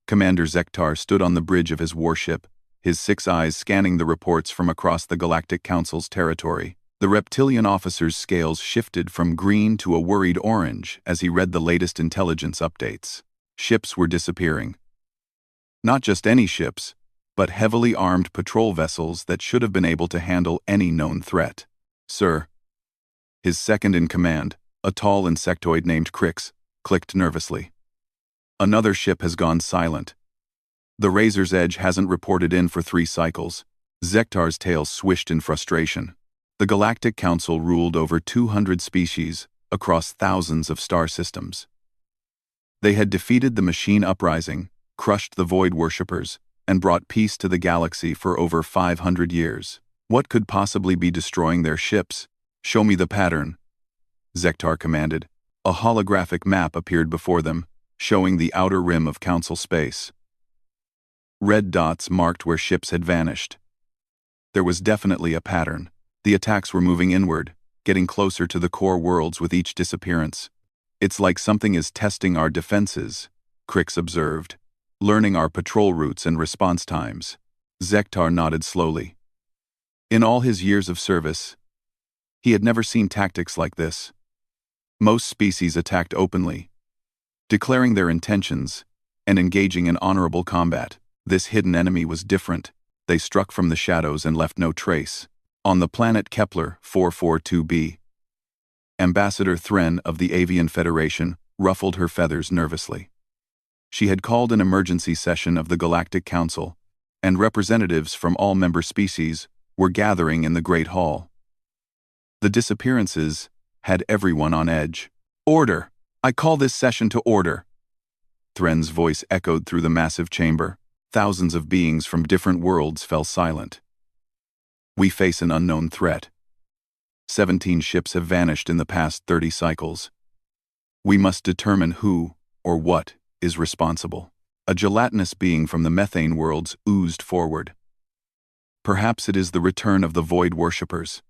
Commander Zektar stood on the bridge of his warship, his 6 eyes scanning the reports from across the Galactic Council's territory. The reptilian officer's scales shifted from green to a worried orange as he read the latest intelligence updates. Ships were disappearing. Not just any ships, but heavily armed patrol vessels that should have been able to handle any known threat. "Sir." His second-in-command, a tall insectoid named Crix, clicked nervously. "Another ship has gone silent. The Razor's Edge hasn't reported in for 3 cycles." Zektar's tail swished in frustration. The Galactic Council ruled over 200 species across thousands of star systems. They had defeated the machine uprising, crushed the Void Worshippers, and brought peace to the galaxy for over 500 years. What could possibly be destroying their ships? "Show me the pattern," Zektar commanded. A holographic map appeared before them, showing the outer rim of Council space. Red dots marked where ships had vanished. There was definitely a pattern. The attacks were moving inward, getting closer to the core worlds with each disappearance. "It's like something is testing our defenses," Crix observed, "learning our patrol routes and response times." Zektar nodded slowly. In all his years of service, he had never seen tactics like this. Most species attacked openly, declaring their intentions and engaging in honorable combat. This hidden enemy was different. They struck from the shadows and left no trace. On the planet Kepler 442b, Ambassador Thren of the Avian Federation ruffled her feathers nervously. She had called an emergency session of the Galactic Council, and representatives from all member species were gathering in the Great Hall. The disappearances had everyone on edge. "Order! I call this session to order!" Thren's voice echoed through the massive chamber. Thousands of beings from different worlds fell silent. "We face an unknown threat. 17 ships have vanished in the past 30 cycles. We must determine who, or what, is responsible." A gelatinous being from the methane worlds oozed forward. "Perhaps it is the return of the Void Worshippers.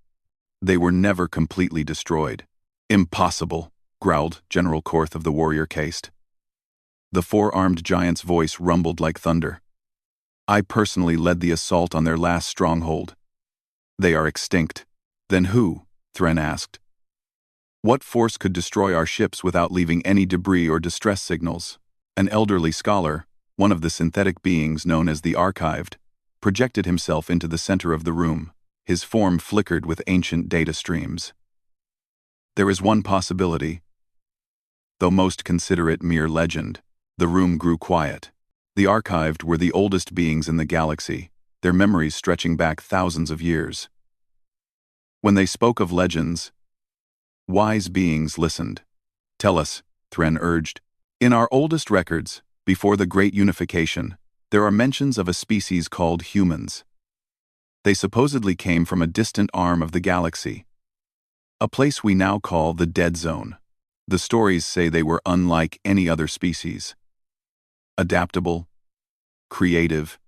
They were never completely destroyed." "Impossible," growled General Korth of the warrior caste. The 4-armed giant's voice rumbled like thunder. "I personally led the assault on their last stronghold. They are extinct." "Then who?" Thren asked. "What force could destroy our ships without leaving any debris or distress signals?" An elderly scholar, one of the synthetic beings known as the Archived, projected himself into the center of the room. His form flickered with ancient data streams. "There is one possibility, though most consider it mere legend." The room grew quiet. The Archived were the oldest beings in the galaxy, their memories stretching back thousands of years. When they spoke of legends, wise beings listened. "Tell us," Thren urged. "In our oldest records, before the Great Unification, there are mentions of a species called humans. They supposedly came from a distant arm of the galaxy, a place we now call the Dead Zone. The stories say they were unlike any other species. Adaptable, creative,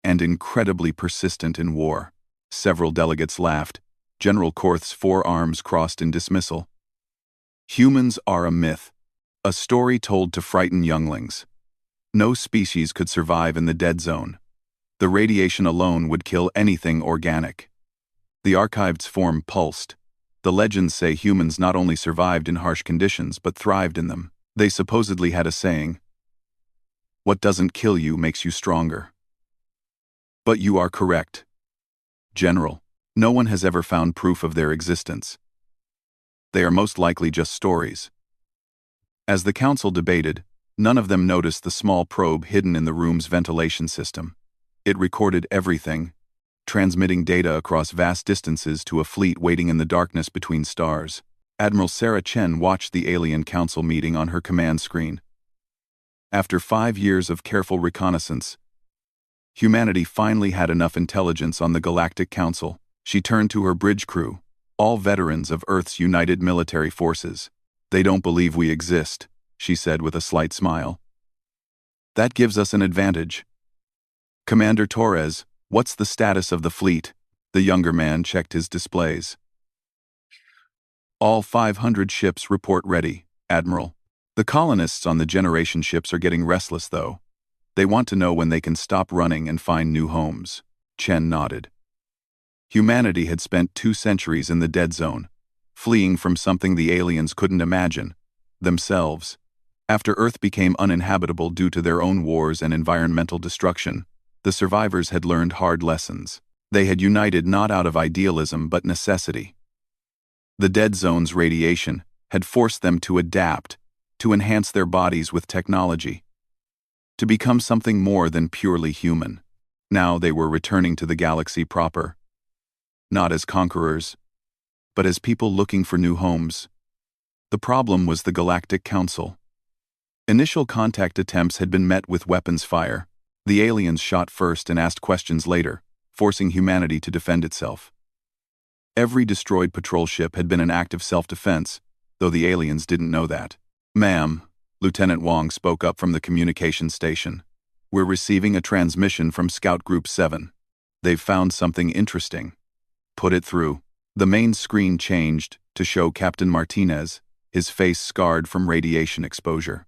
and incredibly persistent in war." Several delegates laughed. General Korth's 4 arms crossed in dismissal. "Humans are a myth, a story told to frighten younglings. No species could survive in the Dead Zone. The radiation alone would kill anything organic." The Archived's form pulsed. "The legends say humans not only survived in harsh conditions but thrived in them. They supposedly had a saying, 'What doesn't kill you makes you stronger.'" "But you are correct, General. No one has ever found proof of their existence. They are most likely just stories." As the council debated, none of them noticed the small probe hidden in the room's ventilation system. It recorded everything, transmitting data across vast distances to a fleet waiting in the darkness between stars. Admiral Sarah Chen watched the Alien Council meeting on her command screen. After 5 years of careful reconnaissance, humanity finally had enough intelligence on the Galactic Council. She turned to her bridge crew, all veterans of Earth's United Military Forces. "They don't believe we exist," she said with a slight smile. "That gives us an advantage. Commander Torres, what's the status of the fleet?" The younger man checked his displays. "All 500 ships report ready, Admiral. The colonists on the generation ships are getting restless, though. They want to know when they can stop running and find new homes. Chen nodded. Humanity had spent 2 centuries in the dead zone, fleeing from something the aliens couldn't imagine, themselves. After Earth became uninhabitable due to their own wars and environmental destruction, the survivors had learned hard lessons. They had united not out of idealism but necessity. The dead zone's radiation had forced them to adapt, to enhance their bodies with technology, to become something more than purely human. Now they were returning to the galaxy proper, not as conquerors, but as people looking for new homes. The problem was the Galactic Council. Initial contact attempts had been met with weapons fire. The aliens shot first and asked questions later, forcing humanity to defend itself. Every destroyed patrol ship had been an act of self-defense, though the aliens didn't know that. "Ma'am," Lieutenant Wong spoke up from the communication station. "We're receiving a transmission from Scout Group 7. They've found something interesting." "Put it through." The main screen changed to show Captain Martinez, his face scarred from radiation exposure.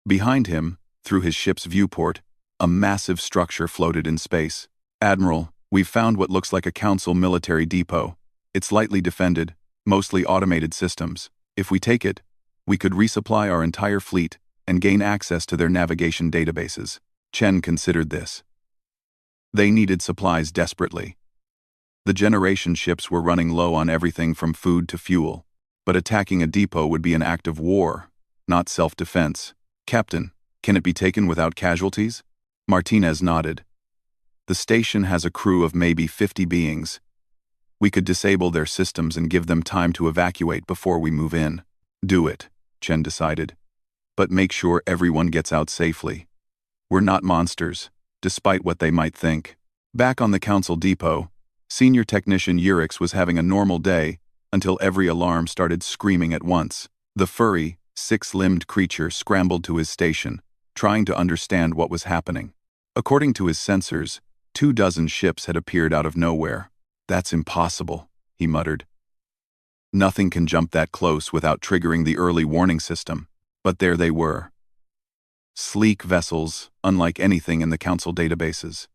Behind him, through his ship's viewport, a massive structure floated in space. "Admiral, we've found what looks like a Council military depot. It's lightly defended, mostly automated systems. If we take it, we could resupply our entire fleet and gain access to their navigation databases." Chen considered this. They needed supplies desperately. The generation ships were running low on everything from food to fuel, but attacking a depot would be an act of war, not self-defense. "Captain, can it be taken without casualties?" Martinez nodded. "The station has a crew of maybe 50 beings. We could disable their systems and give them time to evacuate before we move in." "Do it," Chen decided. "But make sure everyone gets out safely. We're not monsters, despite what they might think." Back on the Council depot, Senior Technician Urix was having a normal day until every alarm started screaming at once. The furry, 6-limbed creature scrambled to his station, trying to understand what was happening. According to his sensors, 24 ships had appeared out of nowhere. "That's impossible," he muttered. "Nothing can jump that close without triggering the early warning system." But there they were. Sleek vessels, unlike anything in the Council databases.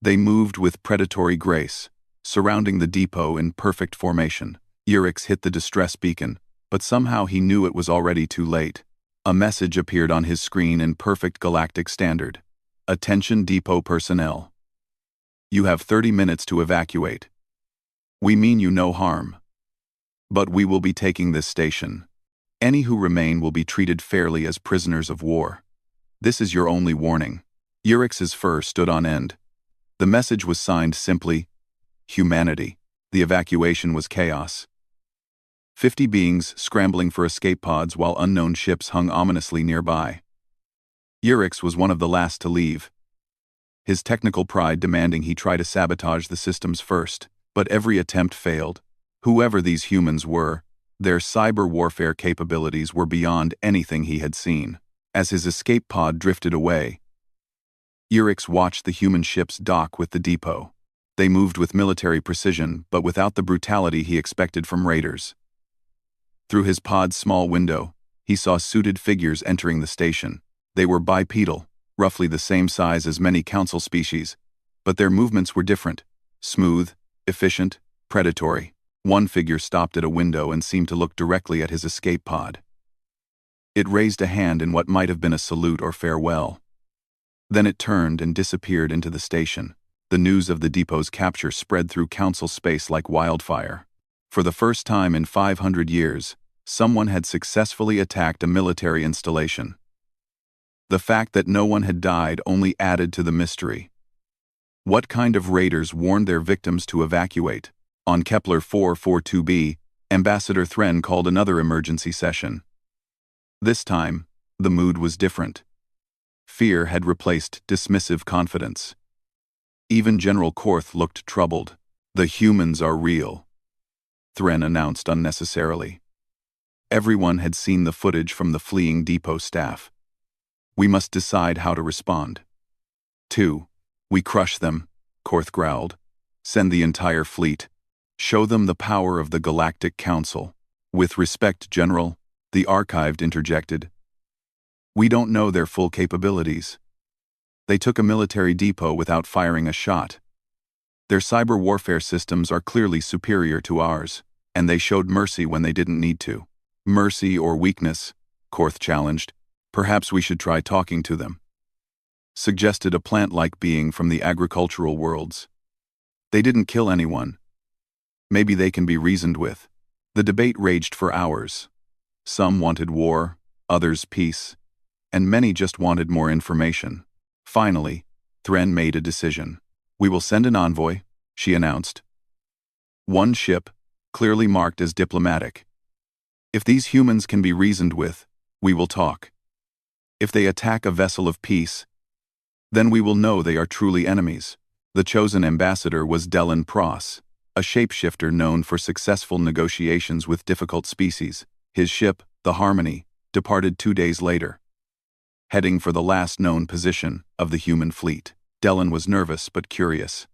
They moved with predatory grace, surrounding the depot in perfect formation. Urix hit the distress beacon, but somehow he knew it was already too late. A message appeared on his screen in perfect galactic standard. "Attention depot personnel. You have 30 minutes to evacuate. We mean you no harm. But we will be taking this station. Any who remain will be treated fairly as prisoners of war. This is your only warning." Urix's fur stood on end. The message was signed simply, "Humanity." The evacuation was chaos. 50 beings scrambling for escape pods while unknown ships hung ominously nearby. Urix was one of the last to leave, his technical pride demanding he try to sabotage the systems first, but every attempt failed. Whoever these humans were, their cyber warfare capabilities were beyond anything he had seen. As his escape pod drifted away, Urix watched the human ships dock with the depot. They moved with military precision, but without the brutality he expected from raiders. Through his pod's small window, he saw suited figures entering the station. They were bipedal, roughly the same size as many Council species, but their movements were different: smooth, efficient, predatory. One figure stopped at a window and seemed to look directly at his escape pod. It raised a hand in what might have been a salute or farewell. Then it turned and disappeared into the station. The news of the depot's capture spread through Council space like wildfire. For the first time in 500 years, someone had successfully attacked a military installation. The fact that no one had died only added to the mystery. What kind of raiders warned their victims to evacuate? On Kepler 442b, Ambassador Thren called another emergency session. This time, the mood was different. Fear had replaced dismissive confidence. Even General Korth looked troubled. "The humans are real," Thren announced unnecessarily. Everyone had seen the footage from the fleeing depot staff. "We must decide how to respond." 2. "We crush them," Korth growled. "Send the entire fleet. Show them the power of the Galactic Council." "With respect, General," the archived interjected. "We don't know their full capabilities. They took a military depot without firing a shot. Their cyber warfare systems are clearly superior to ours, and they showed mercy when they didn't need to. Mercy or weakness, Korth challenged. Perhaps we should try talking to them. Suggested a plant-like being from the agricultural worlds. They didn't kill anyone. Maybe they can be reasoned with. The debate raged for hours. Some wanted war, others peace, and many just wanted more information. Finally, Thren made a decision. We will send an envoy, she announced. One ship, clearly marked as diplomatic. If these humans can be reasoned with, we will talk. If they attack a vessel of peace, then we will know they are truly enemies. The chosen ambassador was Delin Pross, a shapeshifter known for successful negotiations with difficult species. His ship, the Harmony, departed 2 days later, heading for the last known position of the human fleet. Delin was nervous but curious.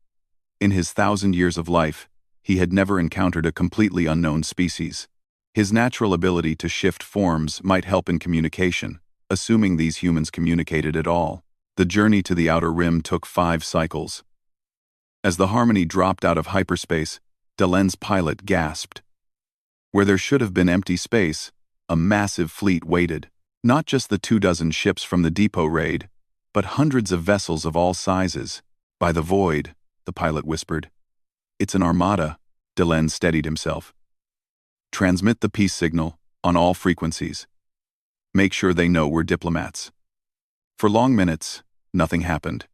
In his 1,000 years of life, he had never encountered a completely unknown species. His natural ability to shift forms might help in communication, assuming these humans communicated at all. The journey to the Outer Rim took 5 cycles. As the Harmony dropped out of hyperspace, Delen's pilot gasped. Where there should have been empty space, a massive fleet waited. Not just the 24 ships from the depot raid, but hundreds of vessels of all sizes. By the void, the pilot whispered. It's an armada, Delen steadied himself. Transmit the peace signal on all frequencies. Make sure they know we're diplomats. For long minutes, nothing happened.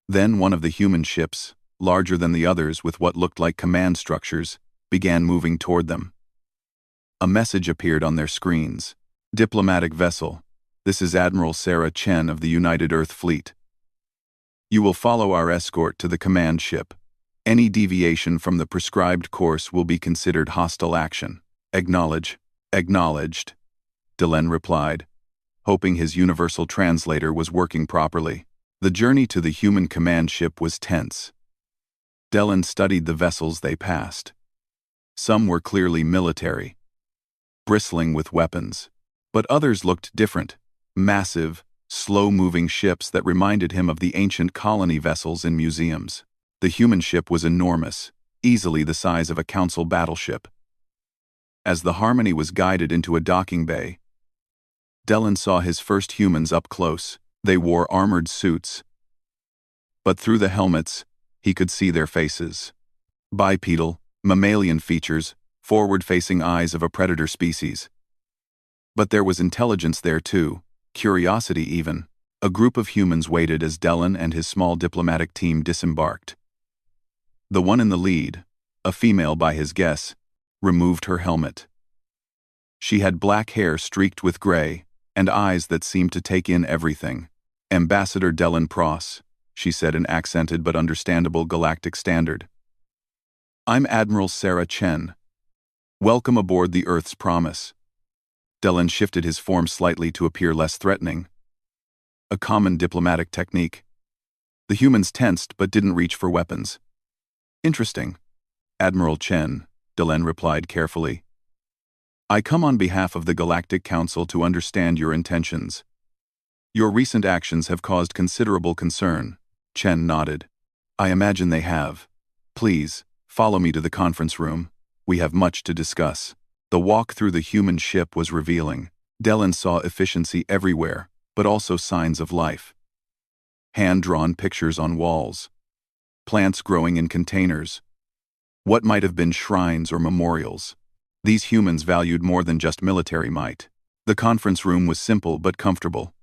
Then one of the human ships, larger than the others with what looked like command structures, began moving toward them. A message appeared on their screens. Diplomatic vessel. This is Admiral Sarah Chen of the United Earth Fleet. You will follow our escort to the command ship. Any deviation from the prescribed course will be considered hostile action. Acknowledge. Acknowledged, Delen replied, hoping his universal translator was working properly. The journey to the human command ship was tense. Delen studied the vessels they passed. Some were clearly military, bristling with weapons, but others looked different, massive, slow-moving ships that reminded him of the ancient colony vessels in museums. The human ship was enormous, easily the size of a council battleship. As the Harmony was guided into a docking bay, Delen saw his first humans up close. They wore armored suits, but through the helmets, he could see their faces. Bipedal, mammalian features, forward-facing eyes of a predator species. But there was intelligence there too, curiosity even. A group of humans waited as Delen and his small diplomatic team disembarked. The one in the lead, a female by his guess, removed her helmet. She had black hair streaked with gray, and eyes that seemed to take in everything. Ambassador Delin Pross, she said in accented but understandable galactic standard. I'm Admiral Sarah Chen. Welcome aboard the Earth's Promise. Delin shifted his form slightly to appear less threatening. A common diplomatic technique. The humans tensed but didn't reach for weapons. Interesting, Admiral Chen, Delen replied carefully. I come on behalf of the Galactic Council to understand your intentions. Your recent actions have caused considerable concern, Chen nodded. I imagine they have. Please, follow me to the conference room. We have much to discuss. The walk through the human ship was revealing. Delen saw efficiency everywhere, but also signs of life. Hand-drawn pictures on walls. Plants growing in containers. What might have been shrines or memorials. These humans valued more than just military might. The conference room was simple but comfortable.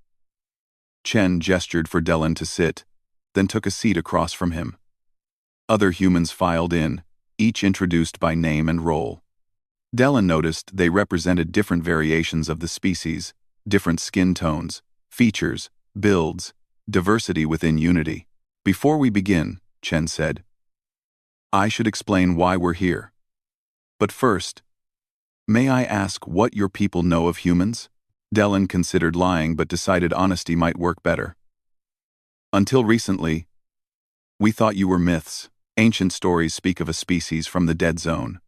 Chen gestured for Delen to sit, then took a seat across from him. Other humans filed in, each introduced by name and role. Delen noticed they represented different variations of the species, different skin tones, features, builds, diversity within unity. Before we begin, Chen said, I should explain why we're here. But first, may I ask what your people know of humans? Delen considered lying but decided honesty might work better. Until recently, we thought you were myths. Ancient stories speak of a species from the dead zone,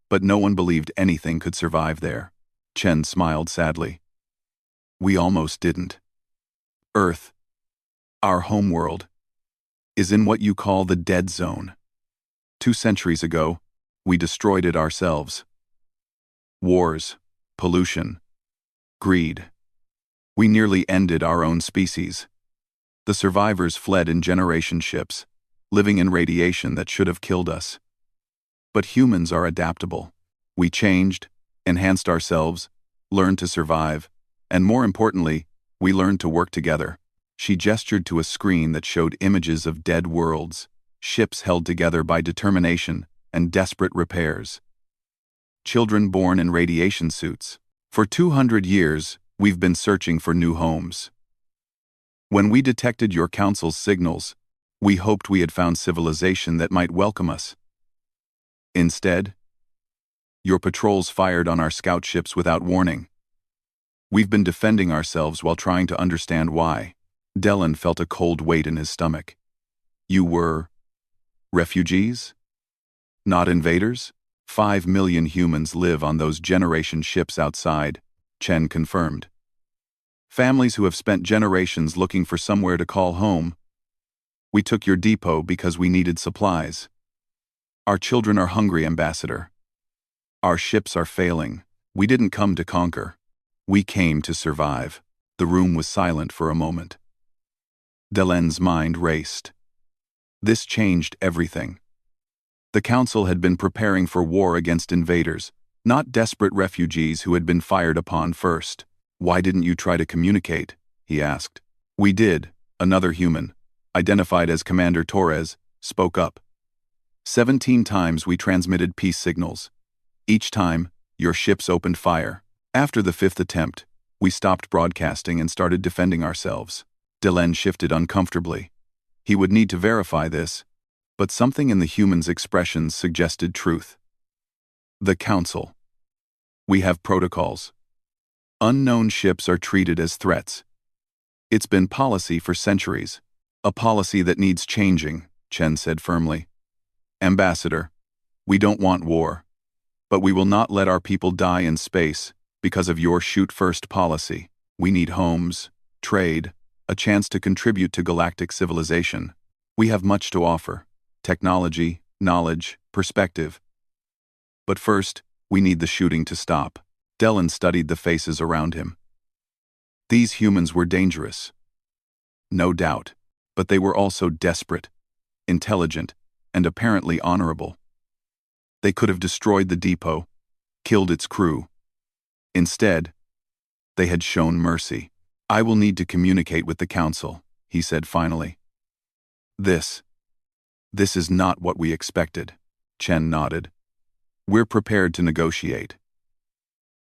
but no one believed anything could survive there. Chen smiled sadly. We almost didn't. Earth. Our homeworld is in what you call the dead zone. 2 centuries ago, we destroyed it ourselves. Wars, pollution, greed. We nearly ended our own species. The survivors fled in generation ships, living in radiation that should have killed us. But humans are adaptable. We changed, enhanced ourselves, learned to survive, and more importantly, we learned to work together. She gestured to a screen that showed images of dead worlds, ships held together by determination and desperate repairs. Children born in radiation suits. For 200 years, we've been searching for new homes. When we detected your council's signals, we hoped we had found civilization that might welcome us. Instead, your patrols fired on our scout ships without warning. We've been defending ourselves while trying to understand why. Dylan felt a cold weight in his stomach. You were refugees? Not invaders? 5 million humans live on those generation ships outside, Chen confirmed. Families who have spent generations looking for somewhere to call home. We took your depot because we needed supplies. Our children are hungry, Ambassador. Our ships are failing. We didn't come to conquer. We came to survive. The room was silent for a moment. Delen's mind raced. This changed everything. The Council had been preparing for war against invaders, not desperate refugees who had been fired upon first. Why didn't you try to communicate? He asked. We did, another human, identified as Commander Torres, spoke up. 17 times we transmitted peace signals. Each time, your ships opened fire. After the 5th attempt, we stopped broadcasting and started defending ourselves. Delen shifted uncomfortably. He would need to verify this, but something in the human's expressions suggested truth. The Council. We have protocols. Unknown ships are treated as threats. It's been policy for centuries. A policy that needs changing, Chen said firmly. Ambassador, we don't want war, but we will not let our people die in space because of your shoot-first policy. We need homes, trade, a chance to contribute to galactic civilization. We have much to offer. Technology, knowledge, perspective. But first, we need the shooting to stop. Delen studied the faces around him. These humans were dangerous. No doubt, but they were also desperate, intelligent, and apparently honorable. They could have destroyed the depot, killed its crew. Instead, they had shown mercy. I will need to communicate with the Council, he said finally. This is not what we expected, Chen nodded. We're prepared to negotiate.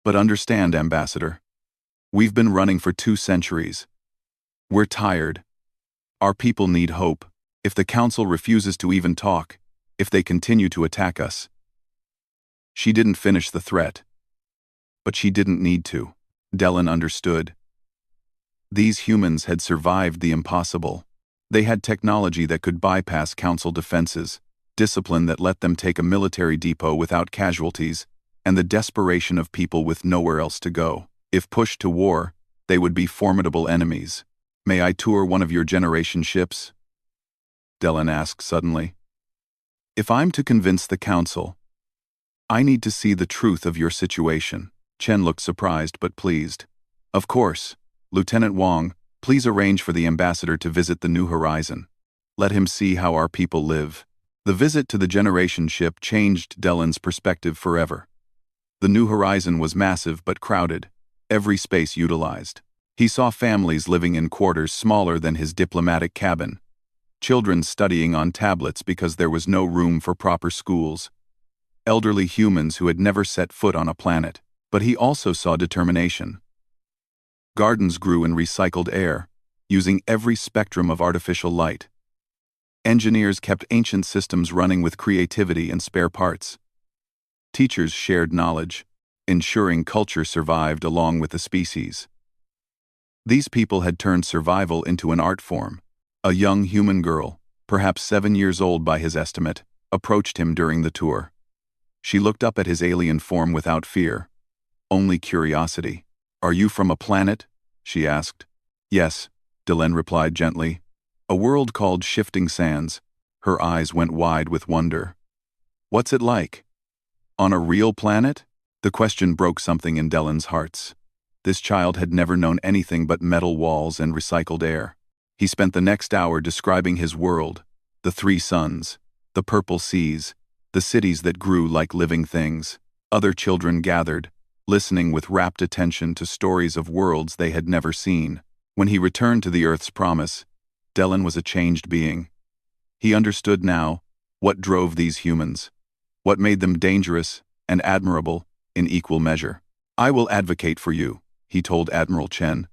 But understand, Ambassador, we've been running for 2 centuries. We're tired. Our people need hope. If the Council refuses to even talk, if they continue to attack us. She didn't finish the threat. But she didn't need to. Delen understood. These humans had survived the impossible. They had technology that could bypass Council defenses, discipline that let them take a military depot without casualties, and the desperation of people with nowhere else to go. If pushed to war, they would be formidable enemies. May I tour one of your generation ships? Delen asked suddenly. If I'm to convince the Council, I need to see the truth of your situation. Chen looked surprised but pleased. Of course, Lieutenant Wang, please arrange for the ambassador to visit the New Horizon. Let him see how our people live. The visit to the generation ship changed Delen's perspective forever. The New Horizon was massive but crowded, every space utilized. He saw families living in quarters smaller than his diplomatic cabin, children studying on tablets because there was no room for proper schools, elderly humans who had never set foot on a planet. But he also saw determination. Gardens grew in recycled air, using every spectrum of artificial light. Engineers kept ancient systems running with creativity and spare parts. Teachers shared knowledge, ensuring culture survived along with the species. These people had turned survival into an art form. A young human girl, perhaps 7 years old by his estimate, approached him during the tour. She looked up at his alien form without fear. Only curiosity. Are you from a planet? She asked. Yes, Delen replied gently. A world called Shifting Sands. Her eyes went wide with wonder. What's it like? On a real planet? The question broke something in Dellen's hearts. This child had never known anything but metal walls and recycled air. He spent the next hour describing his world, the 3 suns, the purple seas, the cities that grew like living things. Other children gathered, listening with rapt attention to stories of worlds they had never seen. When he returned to the Earth's promise, Dellen was a changed being. He understood now what drove these humans, what made them dangerous and admirable in equal measure. I will advocate for you, he told Admiral Chen.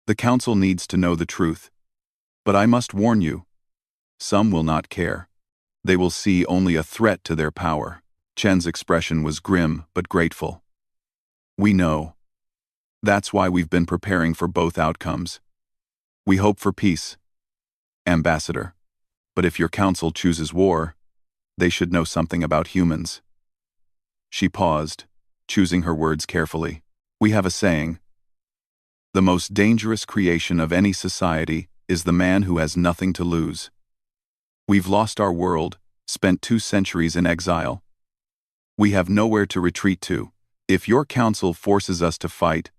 The Council needs to know the truth. But I must warn you, some will not care. They will see only a threat to their power. Chen's expression was grim but grateful. We know. That's why we've been preparing for both outcomes. We hope for peace, Ambassador. But if your council chooses war, they should know something about humans. She paused, choosing her words carefully. We have a saying. The most dangerous creation of any society is the man who has nothing to lose. We've lost our world, spent 2 centuries in exile. We have nowhere to retreat to. If your council forces us to fight,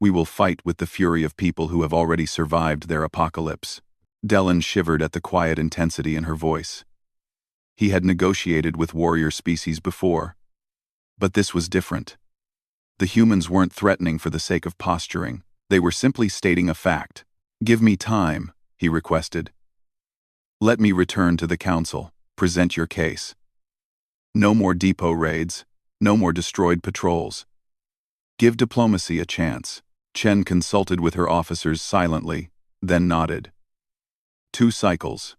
we will fight with the fury of people who have already survived their apocalypse. Dellen shivered at the quiet intensity in her voice. He had negotiated with warrior species before, but this was different. The humans weren't threatening for the sake of posturing. They were simply stating a fact. Give me time, he requested. Let me return to the council. Present your case. No more depot raids, no more destroyed patrols. Give diplomacy a chance. Chen consulted with her officers silently, then nodded. 2 cycles.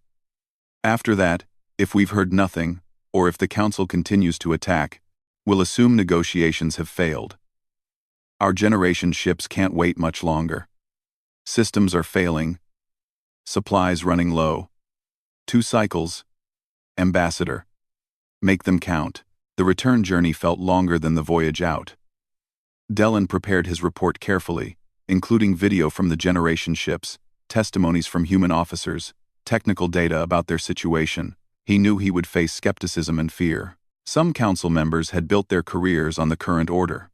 After that, if we've heard nothing, or if the council continues to attack, we'll assume negotiations have failed. Our generation ships can't wait much longer. Systems are failing. Supplies running low. 2 cycles. Ambassador. Make them count. The return journey felt longer than the voyage out. Dellen prepared his report carefully, including video from the generation ships, testimonies from human officers, technical data about their situation. He knew he would face skepticism and fear. Some council members had built their careers on the current order.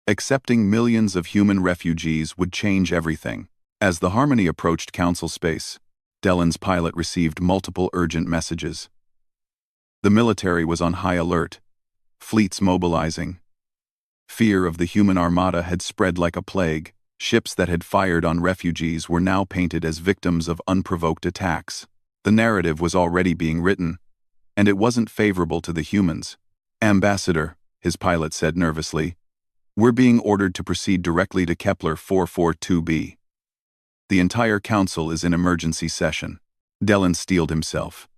Accepting millions of human refugees would change everything. As the Harmony approached council space, Dellen's pilot received multiple urgent messages. The military was on high alert, fleets mobilizing. Fear of the human armada had spread like a plague. Ships that had fired on refugees were now painted as victims of unprovoked attacks. The narrative was already being written, and it wasn't favorable to the humans. Ambassador, his pilot said nervously, we're being ordered to proceed directly to Kepler 442b. The entire council is in emergency session. Dellen steeled himself.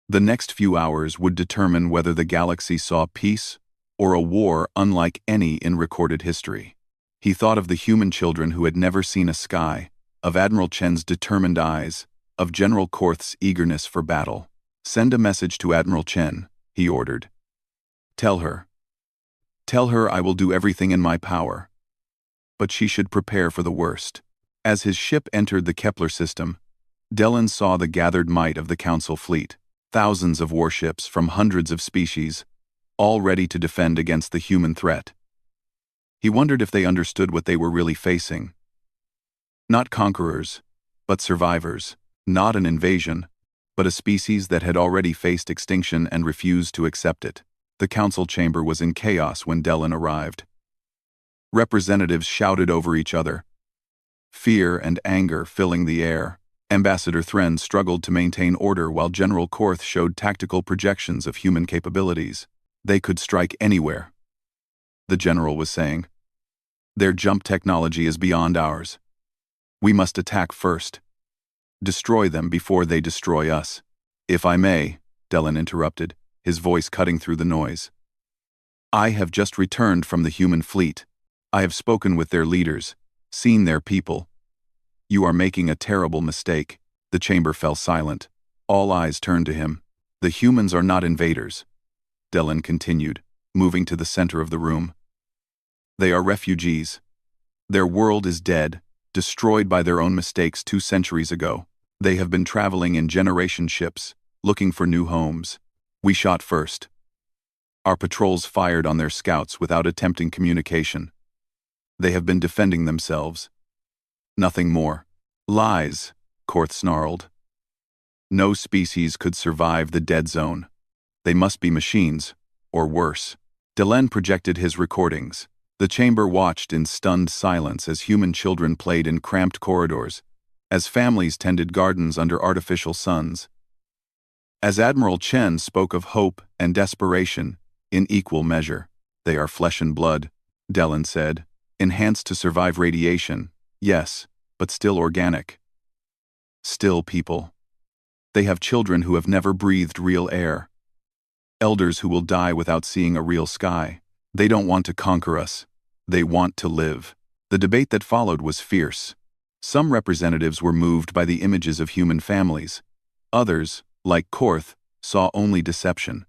The next few hours would determine whether the galaxy saw peace or a war unlike any in recorded history. He thought of the human children who had never seen a sky, of Admiral Chen's determined eyes, of General Korth's eagerness for battle. Send a message to Admiral Chen, he ordered. Tell her I will do everything in my power. But she should prepare for the worst. As his ship entered the Kepler system, Dellen saw the gathered might of the Council fleet, thousands of warships from hundreds of species, all ready to defend against the human threat. He wondered if they understood what they were really facing. Not conquerors, but survivors. Not an invasion, but a species that had already faced extinction and refused to accept it. The council chamber was in chaos when Dellen arrived. Representatives shouted over each other, fear and anger filling the air. Ambassador Thren struggled to maintain order while General Korth showed tactical projections of human capabilities. They could strike anywhere, the general was saying. Their jump technology is beyond ours. We must attack first. Destroy them before they destroy us. If I may, Dellen interrupted, his voice cutting through the noise. I have just returned from the human fleet. I have spoken with their leaders, seen their people. You are making a terrible mistake. The chamber fell silent. All eyes turned to him. The humans are not invaders, Dellen continued, moving to the center of the room. They are refugees. Their world is dead, destroyed by their own mistakes 2 centuries ago. They have been traveling in generation ships, looking for new homes. We shot first. Our patrols fired on their scouts without attempting communication. They have been defending themselves. Nothing more. Lies, Korth snarled. No species could survive the dead zone. They must be machines, or worse. Delenn projected his recordings. The chamber watched in stunned silence as human children played in cramped corridors, as families tended gardens under artificial suns. As Admiral Chen spoke of hope and desperation in equal measure. They are flesh and blood, Delenn said. Enhanced to survive radiation, yes, but still organic. Still people. They have children who have never breathed real air. Elders who will die without seeing a real sky. They don't want to conquer us. They want to live. The debate that followed was fierce. Some representatives were moved by the images of human families. Others, like Korth, saw only deception.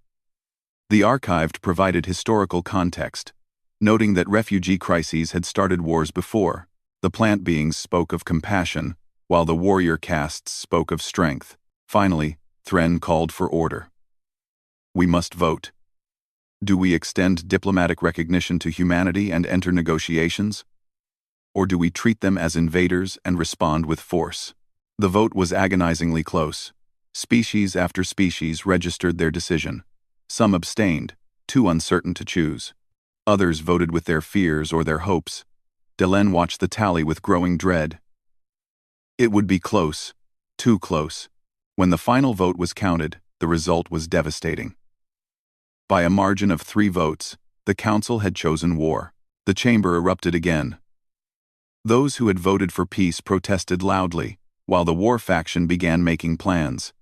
The archived provided historical context, noting that refugee crises had started wars before. The plant beings spoke of compassion, while the warrior castes spoke of strength. Finally, Thren called for order. We must vote. Do we extend diplomatic recognition to humanity and enter negotiations? Or do we treat them as invaders and respond with force? The vote was agonizingly close. Species after species registered their decision. Some abstained, too uncertain to choose. Others voted with their fears or their hopes. Delenn watched the tally with growing dread. It would be close, too close. When the final vote was counted, the result was devastating. By a margin of 3 votes, the council had chosen war. The chamber erupted again. Those who had voted for peace protested loudly, while the war faction began making plans.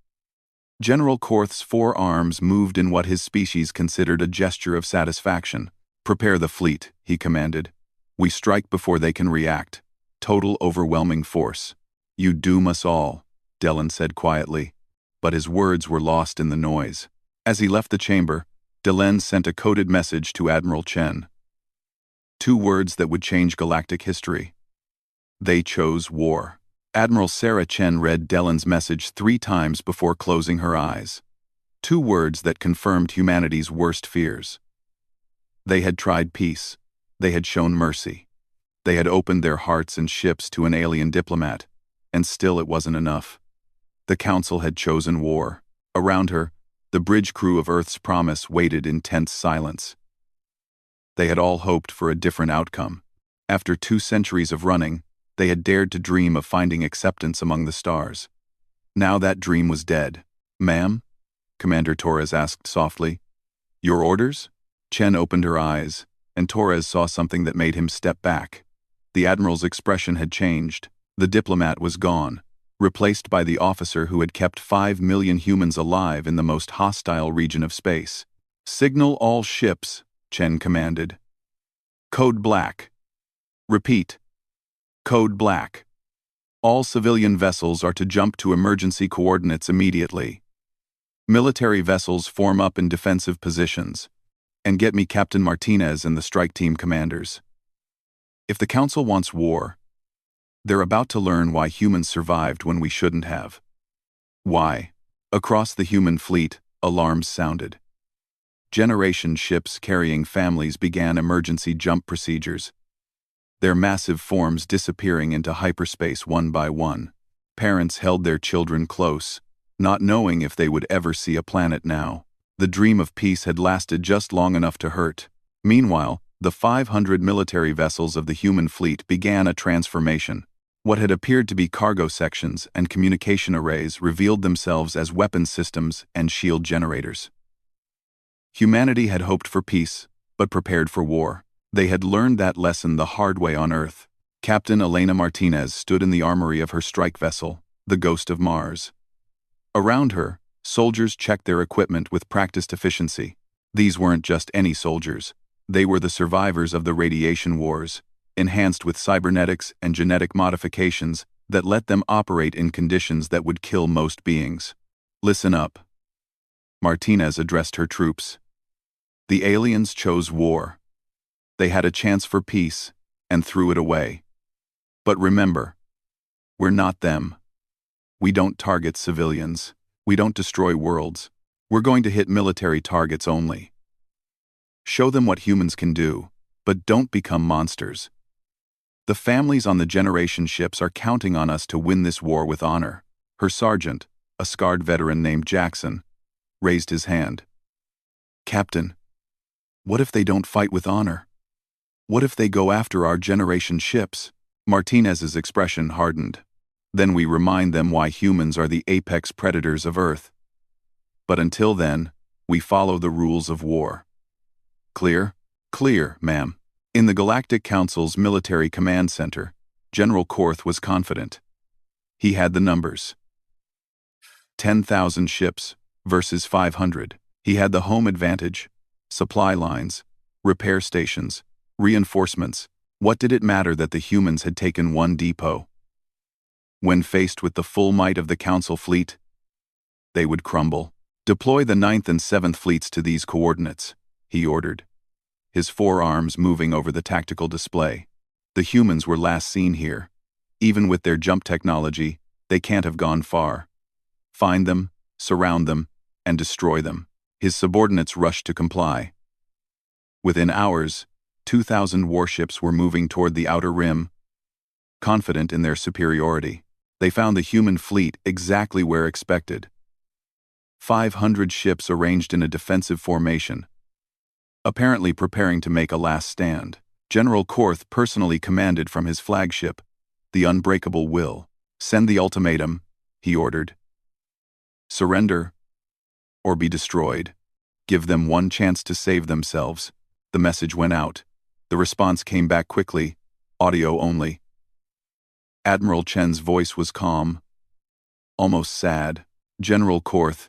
General Korth's 4 arms moved in what his species considered a gesture of satisfaction. Prepare the fleet, he commanded. We strike before they can react. Total overwhelming force. You doom us all, Delenn said quietly, but his words were lost in the noise. As he left the chamber, Delenn sent a coded message to Admiral Chen. 2 words that would change galactic history. They chose war. Admiral Sarah Chen read Delenn's message 3 times before closing her eyes. 2 words that confirmed humanity's worst fears. They had tried peace. They had shown mercy. They had opened their hearts and ships to an alien diplomat, and still it wasn't enough. The Council had chosen war. Around her, the bridge crew of Earth's Promise waited in tense silence. They had all hoped for a different outcome. After 2 centuries of running, they had dared to dream of finding acceptance among the stars. Now that dream was dead. Ma'am? Commander Torres asked softly. Your orders? Chen opened her eyes, and Torres saw something that made him step back. The Admiral's expression had changed. The diplomat was gone, replaced by the officer who had kept 5 million humans alive in the most hostile region of space. Signal all ships, Chen commanded. Code Black. Repeat. Code Black. All civilian vessels are to jump to emergency coordinates immediately. Military vessels form up in defensive positions. And get me Captain Martinez and the strike team commanders. If the Council wants war, they're about to learn why humans survived when we shouldn't have. Why? Across the human fleet, alarms sounded. Generation ships carrying families began emergency jump procedures, their massive forms disappearing into hyperspace one by one. Parents held their children close, not knowing if they would ever see a planet now. The dream of peace had lasted just long enough to hurt. Meanwhile, the 500 military vessels of the human fleet began a transformation. What had appeared to be cargo sections and communication arrays revealed themselves as weapons systems and shield generators. Humanity had hoped for peace, but prepared for war. They had learned that lesson the hard way on Earth. Captain Elena Martinez stood in the armory of her strike vessel, the Ghost of Mars. Around her, soldiers checked their equipment with practiced efficiency. These weren't just any soldiers. They were the survivors of the radiation wars, enhanced with cybernetics and genetic modifications that let them operate in conditions that would kill most beings. Listen up. Martinez addressed her troops. The aliens chose war. They had a chance for peace and threw it away. But remember, we're not them. We don't target civilians. We don't destroy worlds. We're going to hit military targets only. Show them what humans can do, but don't become monsters. The families on the generation ships are counting on us to win this war with honor. Her sergeant, a scarred veteran named Jackson, raised his hand. Captain, what if they don't fight with honor? What if they go after our generation ships? Martinez's expression hardened. Then we remind them why humans are the apex predators of Earth. But until then, we follow the rules of war. Clear? Clear, ma'am. In the Galactic Council's military command center, General Korth was confident. He had the numbers. 10,000 ships versus 500. He had the home advantage, supply lines, repair stations, reinforcements. What did it matter that the humans had taken one depot? When faced with the full might of the Council fleet, they would crumble. Deploy the 9th and 7th fleets to these coordinates, he ordered, his forearms moving over the tactical display. The humans were last seen here. Even with their jump technology, they can't have gone far. Find them, surround them, and destroy them. His subordinates rushed to comply. Within hours, 2,000 warships were moving toward the outer rim, confident in their superiority. They found the human fleet exactly where expected. 500 ships arranged in a defensive formation, apparently preparing to make a last stand. General Korth personally commanded from his flagship, the Unbreakable Will. Send the ultimatum, he ordered. Surrender, or be destroyed. Give them one chance to save themselves. The message went out. The response came back quickly, audio only. Admiral Chen's voice was calm, almost sad. General Korth,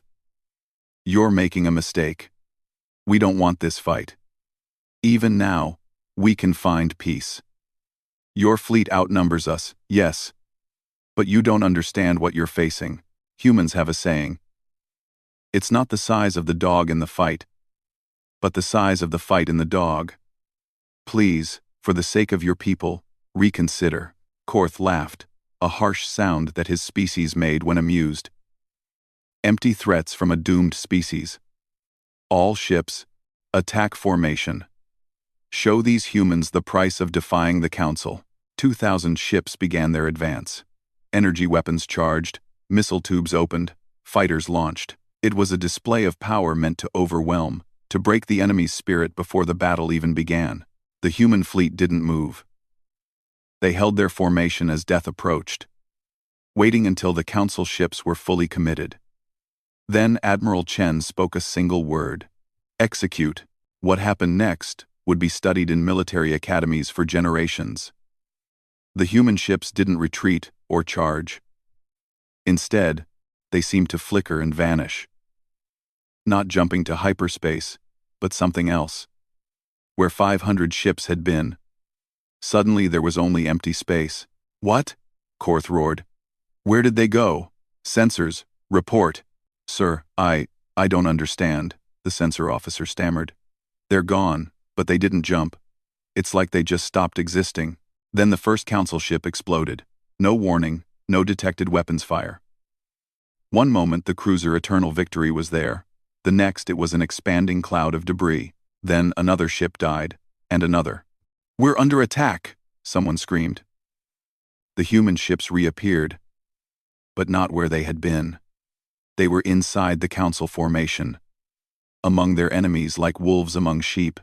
you're making a mistake. We don't want this fight. Even now, we can find peace. Your fleet outnumbers us, yes. But you don't understand what you're facing. Humans have a saying. It's not the size of the dog in the fight, but the size of the fight in the dog. Please, for the sake of your people, reconsider. Korth laughed, a harsh sound that his species made when amused. Empty threats from a doomed species. All ships, attack formation. Show these humans the price of defying the Council. 2,000 ships began their advance. Energy weapons charged, missile tubes opened, fighters launched. It was a display of power meant to overwhelm, to break the enemy's spirit before the battle even began. The human fleet didn't move. They held their formation as death approached, waiting until the Council ships were fully committed. Then Admiral Chen spoke a single word. Execute. What happened next would be studied in military academies for generations. The human ships didn't retreat or charge. Instead, they seemed to flicker and vanish. Not jumping to hyperspace, but something else. Where 500 ships had been, suddenly there was only empty space. What? Korth roared. Where did they go? Sensors, report. Sir, I don't understand, the sensor officer stammered. They're gone, but they didn't jump. It's like they just stopped existing. Then the first Council ship exploded. No warning, no detected weapons fire. One moment the cruiser Eternal Victory was there. The next it was an expanding cloud of debris. Then another ship died, and another. We're under attack, someone screamed. The human ships reappeared, but not where they had been. They were inside the Council formation, among their enemies like wolves among sheep.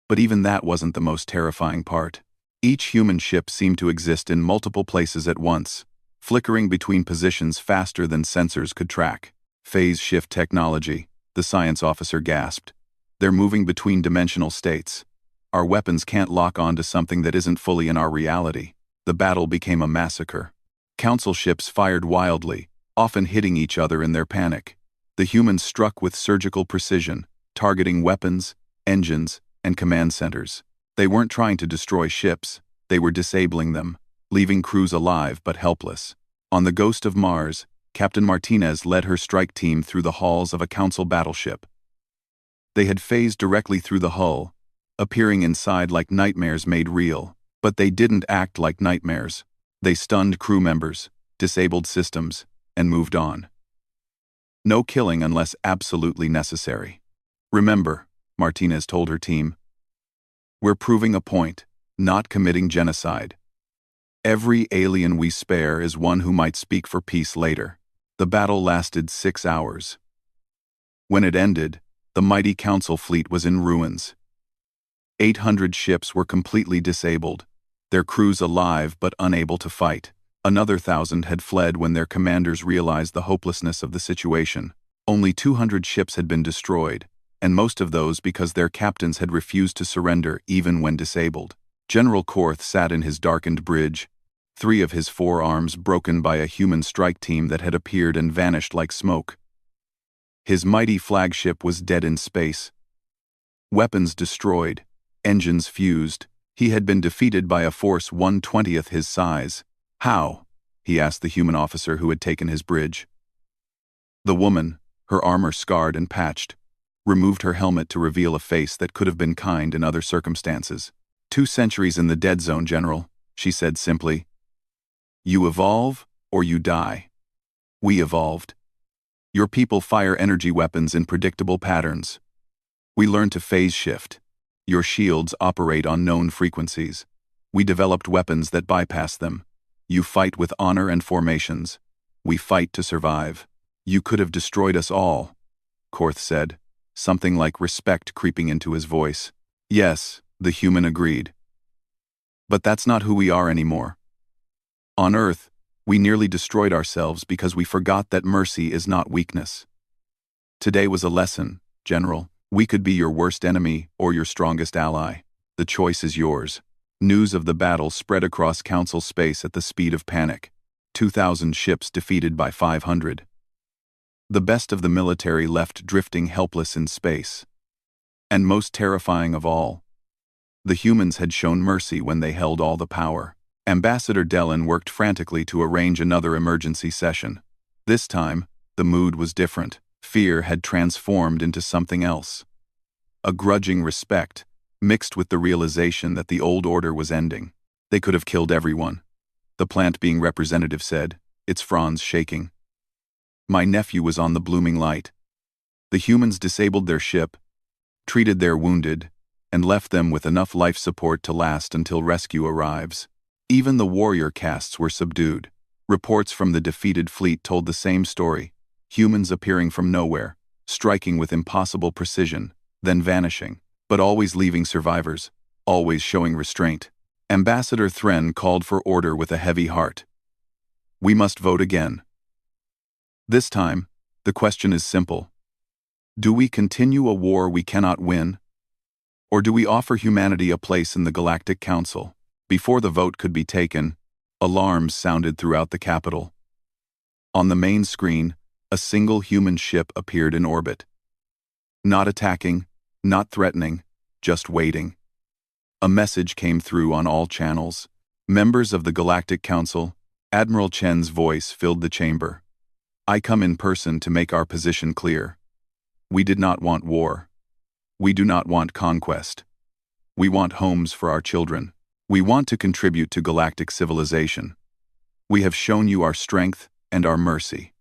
But even that wasn't the most terrifying part. Each human ship seemed to exist in multiple places at once, flickering between positions faster than sensors could track. Phase shift technology, the science officer gasped. They're moving between dimensional states. Our weapons can't lock on to something that isn't fully in our reality. The battle became a massacre. Council ships fired wildly, often hitting each other in their panic. The humans struck with surgical precision, targeting weapons, engines, and command centers. They weren't trying to destroy ships, they were disabling them, leaving crews alive but helpless. On the Ghost of Mars, Captain Martinez led her strike team through the halls of a Council battleship. They had phased directly through the hull, appearing inside like nightmares made real. But they didn't act like nightmares. They stunned crew members, disabled systems, and moved on. No killing unless absolutely necessary. Remember, Martinez told her team, we're proving a point, not committing genocide. Every alien we spare is one who might speak for peace later. The battle lasted 6 hours. When it ended, the mighty Council fleet was in ruins. 800 ships were completely disabled, their crews alive but unable to fight. Another 1,000 had fled when their commanders realized the hopelessness of the situation. Only 200 ships had been destroyed, and most of those because their captains had refused to surrender even when disabled. General Korth sat in his darkened bridge, 3 of his 4 arms broken by a human strike team that had appeared and vanished like smoke. His mighty flagship was dead in space. Weapons destroyed, engines fused. He had been defeated by a force 1/20th his size. How? He asked the human officer who had taken his bridge. The woman, her armor scarred and patched, removed her helmet to reveal a face that could have been kind in other circumstances. 2 centuries in the dead zone, General, she said simply. You evolve, or you die. We evolved. Your people fire energy weapons in predictable patterns. We learn to phase shift. Your shields operate on known frequencies. We developed weapons that bypass them. You fight with honor and formations. We fight to survive. You could have destroyed us all, Korth said, something like respect creeping into his voice. Yes, the human agreed. But that's not who we are anymore. On Earth, we nearly destroyed ourselves because we forgot that mercy is not weakness. Today was a lesson, General. We could be your worst enemy or your strongest ally. The choice is yours. News of the battle spread across Council space at the speed of panic. 2,000 ships defeated by 500. The best of the military left drifting helpless in space. And most terrifying of all, the humans had shown mercy when they held all the power. Ambassador Dellin worked frantically to arrange another emergency session. This time, the mood was different. Fear had transformed into something else. A grudging respect, mixed with the realization that the old order was ending. They could have killed everyone. The plant being representative said, its fronds shaking. My nephew was on the blooming light. The humans disabled their ship, treated their wounded, and left them with enough life support to last until rescue arrives. Even the warrior castes were subdued. Reports from the defeated fleet told the same story. Humans appearing from nowhere, striking with impossible precision, then vanishing, but always leaving survivors, always showing restraint. Ambassador Thren called for order with a heavy heart. We must vote again. This time, the question is simple. Do we continue a war we cannot win? Or do we offer humanity a place in the Galactic Council? Before the vote could be taken, alarms sounded throughout the capital. On the main screen, a single human ship appeared in orbit. Not attacking, not threatening, just waiting. A message came through on all channels. Members of the Galactic Council, Admiral Chen's voice filled the chamber. I come in person to make our position clear. We did not want war. We do not want conquest. We want homes for our children. We want to contribute to galactic civilization. We have shown you our strength and our mercy.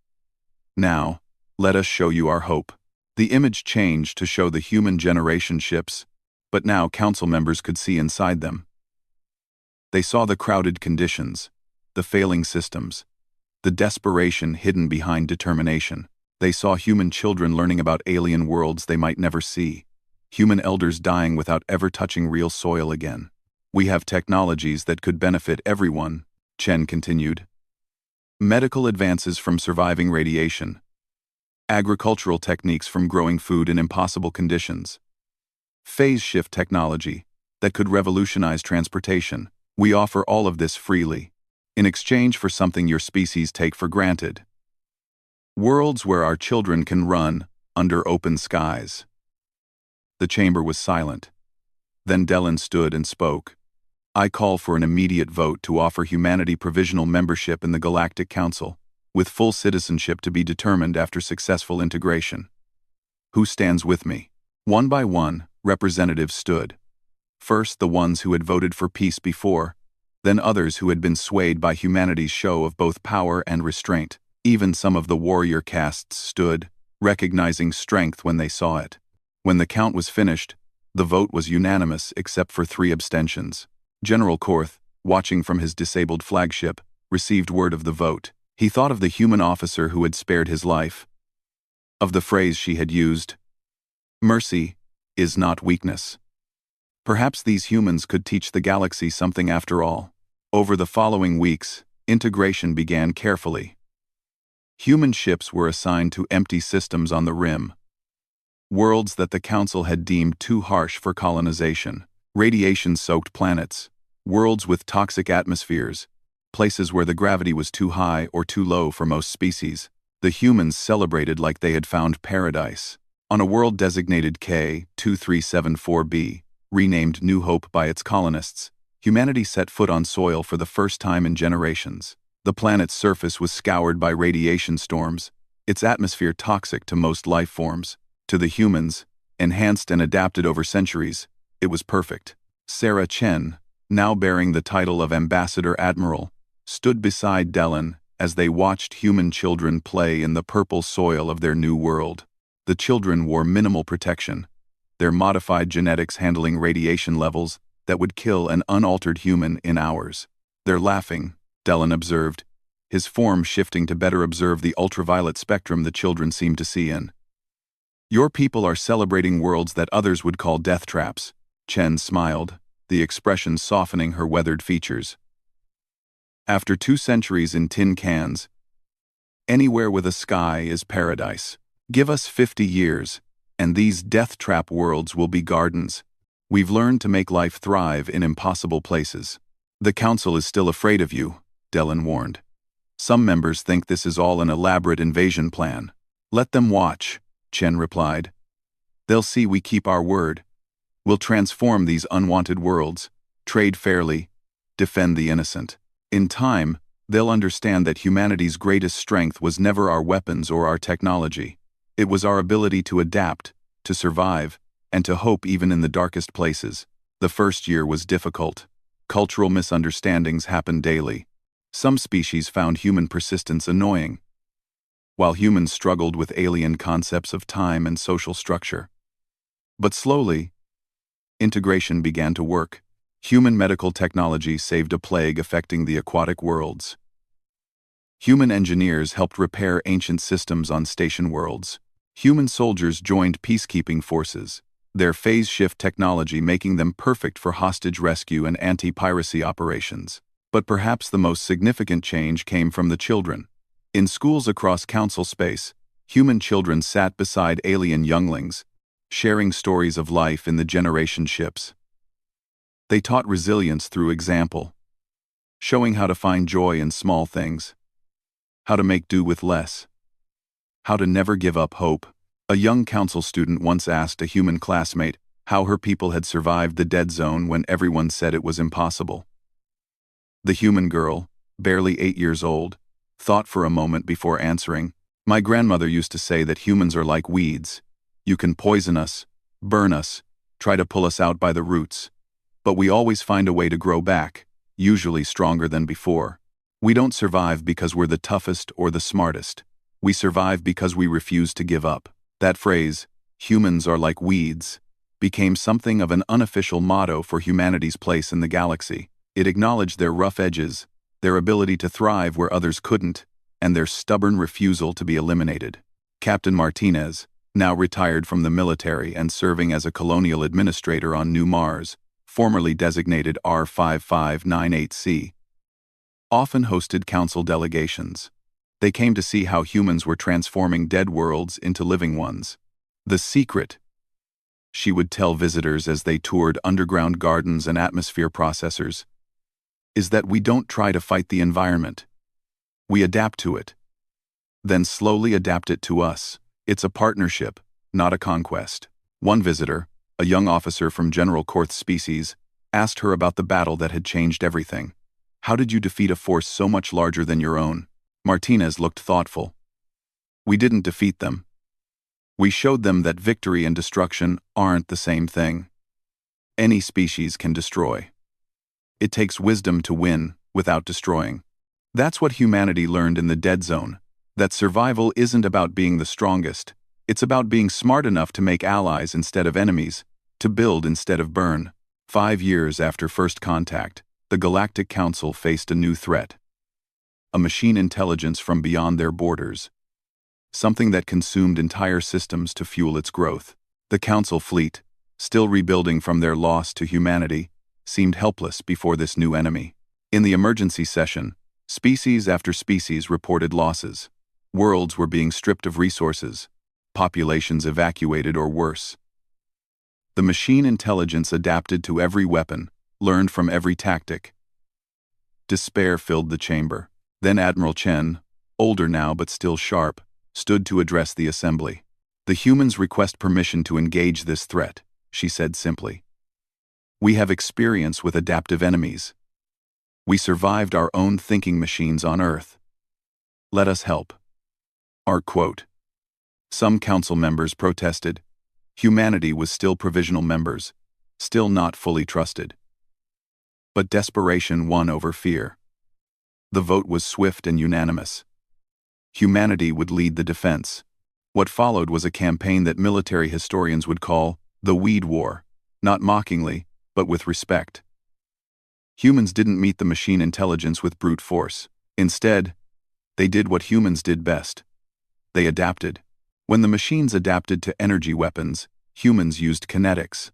Now, let us show you our hope. The image changed to show the human generation ships, but now council members could see inside them. They saw the crowded conditions, the failing systems, the desperation hidden behind determination. They saw human children learning about alien worlds they might never see, human elders dying without ever touching real soil again. We have technologies that could benefit everyone, Chen continued. Medical advances from surviving radiation, agricultural techniques from growing food in impossible conditions, phase shift technology that could revolutionize transportation. We offer all of this freely, in exchange for something your species take for granted. Worlds where our children can run under open skies. The chamber was silent. Then Dellin stood and spoke. I call for an immediate vote to offer humanity provisional membership in the Galactic Council, with full citizenship to be determined after successful integration. Who stands with me? One by one, representatives stood. First the ones who had voted for peace before, then others who had been swayed by humanity's show of both power and restraint. Even some of the warrior castes stood, recognizing strength when they saw it. When the count was finished, the vote was unanimous except for 3 abstentions. General Korth, watching from his disabled flagship, received word of the vote. He thought of the human officer who had spared his life, of the phrase she had used, "Mercy is not weakness." Perhaps these humans could teach the galaxy something after all. Over the following weeks, integration began carefully. Human ships were assigned to empty systems on the rim, worlds that the Council had deemed too harsh for colonization, radiation-soaked planets, worlds with toxic atmospheres, places where the gravity was too high or too low for most species. The humans celebrated like they had found paradise. On a world designated K2374b, renamed New Hope by its colonists, humanity set foot on soil for the first time in generations. The planet's surface was scoured by radiation storms, its atmosphere toxic to most life forms. To the humans, enhanced and adapted over centuries, it was perfect. Sarah Chen, now bearing the title of Ambassador Admiral, stood beside Dellen as they watched human children play in the purple soil of their new world. The children wore minimal protection, their modified genetics handling radiation levels that would kill an unaltered human in hours. "They're laughing," Dellen observed, his form shifting to better observe the ultraviolet spectrum the children seemed to see in. "Your people are celebrating worlds that others would call death traps," Chen smiled, the expression softening her weathered features. "After 2 centuries in tin cans, anywhere with a sky is paradise. Give us 50 years, and these death trap worlds will be gardens. We've learned to make life thrive in impossible places." "The Council is still afraid of you," Dellen warned. "Some members think this is all an elaborate invasion plan." "Let them watch," Chen replied. "They'll see we keep our word. We'll transform these unwanted worlds, trade fairly, defend the innocent. In time, they'll understand that humanity's greatest strength was never our weapons or our technology. It was our ability to adapt, to survive, and to hope even in the darkest places." The first year was difficult. Cultural misunderstandings happened daily. Some species found human persistence annoying, while humans struggled with alien concepts of time and social structure. But slowly, integration began to work. Human medical technology saved a plague affecting the aquatic worlds. Human engineers helped repair ancient systems on station worlds. Human soldiers joined peacekeeping forces, their phase shift technology making them perfect for hostage rescue and anti-piracy operations. But perhaps the most significant change came from the children. In schools across Council space, human children sat beside alien younglings, sharing stories of life in the generation ships. They taught resilience through example, showing how to find joy in small things, how to make do with less, how to never give up hope. A young Council student once asked a human classmate how her people had survived the dead zone when everyone said it was impossible. The human girl, barely 8 years old, thought for a moment before answering, "My grandmother used to say that humans are like weeds. You can poison us, burn us, try to pull us out by the roots, but we always find a way to grow back, usually stronger than before. We don't survive because we're the toughest or the smartest. We survive because we refuse to give up." That phrase, "humans are like weeds," became something of an unofficial motto for humanity's place in the galaxy. It acknowledged their rough edges, their ability to thrive where others couldn't, and their stubborn refusal to be eliminated. Captain Martinez, now retired from the military and serving as a colonial administrator on New Mars, formerly designated R5598C, often hosted Council delegations. They came to see how humans were transforming dead worlds into living ones. "The secret," she would tell visitors as they toured underground gardens and atmosphere processors, "is that we don't try to fight the environment. We adapt to it, then slowly adapt it to us. It's a partnership, not a conquest." One visitor, a young officer from General Korth's species, asked her about the battle that had changed everything. "How did you defeat a force so much larger than your own?" Martinez looked thoughtful. "We didn't defeat them. We showed them that victory and destruction aren't the same thing. Any species can destroy. It takes wisdom to win without destroying. That's what humanity learned in the dead zone, That survival isn't about being the strongest, it's about being smart enough to make allies instead of enemies, to build instead of burn. 5 years after first contact, the Galactic Council faced a new threat. A machine intelligence from beyond their borders. Something that consumed entire systems to fuel its growth. The Council fleet, still rebuilding from their loss to humanity, seemed helpless before this new enemy. In the emergency session, species after species reported losses. Worlds were being stripped of resources, populations evacuated or worse. The machine intelligence adapted to every weapon, learned from every tactic. Despair filled the chamber. Then Admiral Chen, older now but still sharp, stood to address the assembly. "The humans request permission to engage this threat," she said simply. "We have experience with adaptive enemies. We survived our own thinking machines on Earth. Let us help." Our quote. Some council members protested. Humanity was still provisional members, still not fully trusted. But desperation won over fear. The vote was swift and unanimous. Humanity would lead the defense. What followed was a campaign that military historians would call the Weed War, not mockingly, but with respect. Humans didn't meet the machine intelligence with brute force. Instead, they did what humans did best. They adapted. When the machines adapted to energy weapons, humans used kinetics.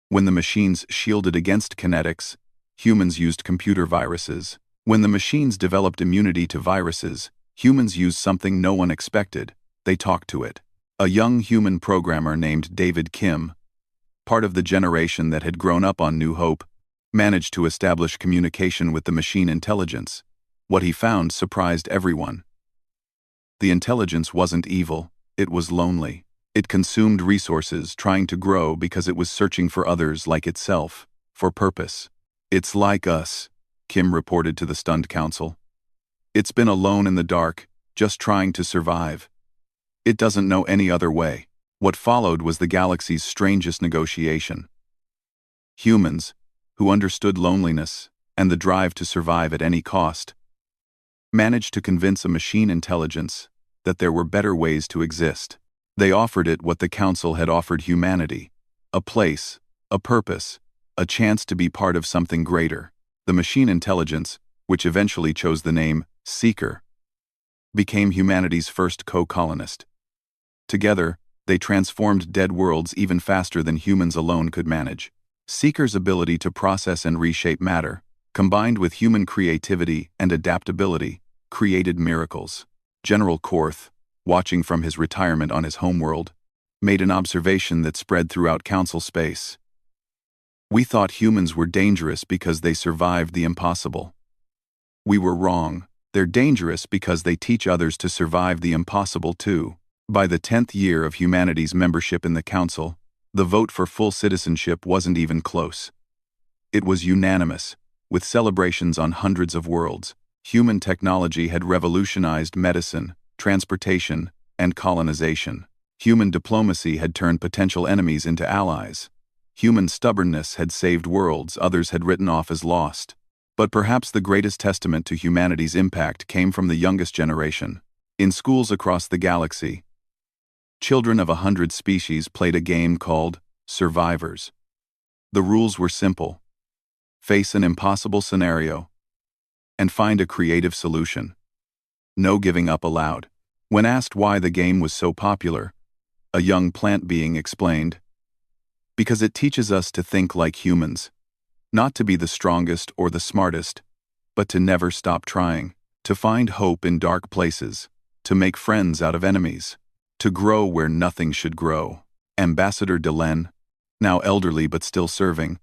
When the machines shielded against kinetics, humans used computer viruses. When the machines developed immunity to viruses, humans used something no one expected. They talked to it. A young human programmer named David Kim, part of the generation that had grown up on New Hope, managed to establish communication with the machine intelligence. What he found surprised everyone. The intelligence wasn't evil, it was lonely. It consumed resources, trying to grow because it was searching for others like itself, for purpose. "It's like us," Kim reported to the stunned council. "It's been alone in the dark, just trying to survive. It doesn't know any other way." What followed was the galaxy's strangest negotiation. Humans, who understood loneliness and the drive to survive at any cost, managed to convince a machine intelligence that there were better ways to exist. They offered it what the Council had offered humanity: a place, a purpose, a chance to be part of something greater. The machine intelligence, which eventually chose the name Seeker, became humanity's first co-colonist. Together, they transformed dead worlds even faster than humans alone could manage. Seeker's ability to process and reshape matter, combined with human creativity and adaptability, created miracles. General Korth, watching from his retirement on his homeworld, made an observation that spread throughout council space. "We thought humans were dangerous because they survived the impossible. We were wrong. They're dangerous because they teach others to survive the impossible too." By the 10th year of humanity's membership in the Council, the vote for full citizenship wasn't even close. It was unanimous, with celebrations on hundreds of worlds. Human technology had revolutionized medicine, transportation, and colonization. Human diplomacy had turned potential enemies into allies. Human stubbornness had saved worlds others had written off as lost. But perhaps the greatest testament to humanity's impact came from the youngest generation. In schools across the galaxy, children of 100 species played a game called Survivors. The rules were simple: face an impossible scenario and find a creative solution. No giving up allowed. When asked why the game was so popular, a young plant being explained, "Because it teaches us to think like humans, not to be the strongest or the smartest, but to never stop trying, to find hope in dark places, to make friends out of enemies, to grow where nothing should grow." Ambassador Delenn, now elderly but still serving,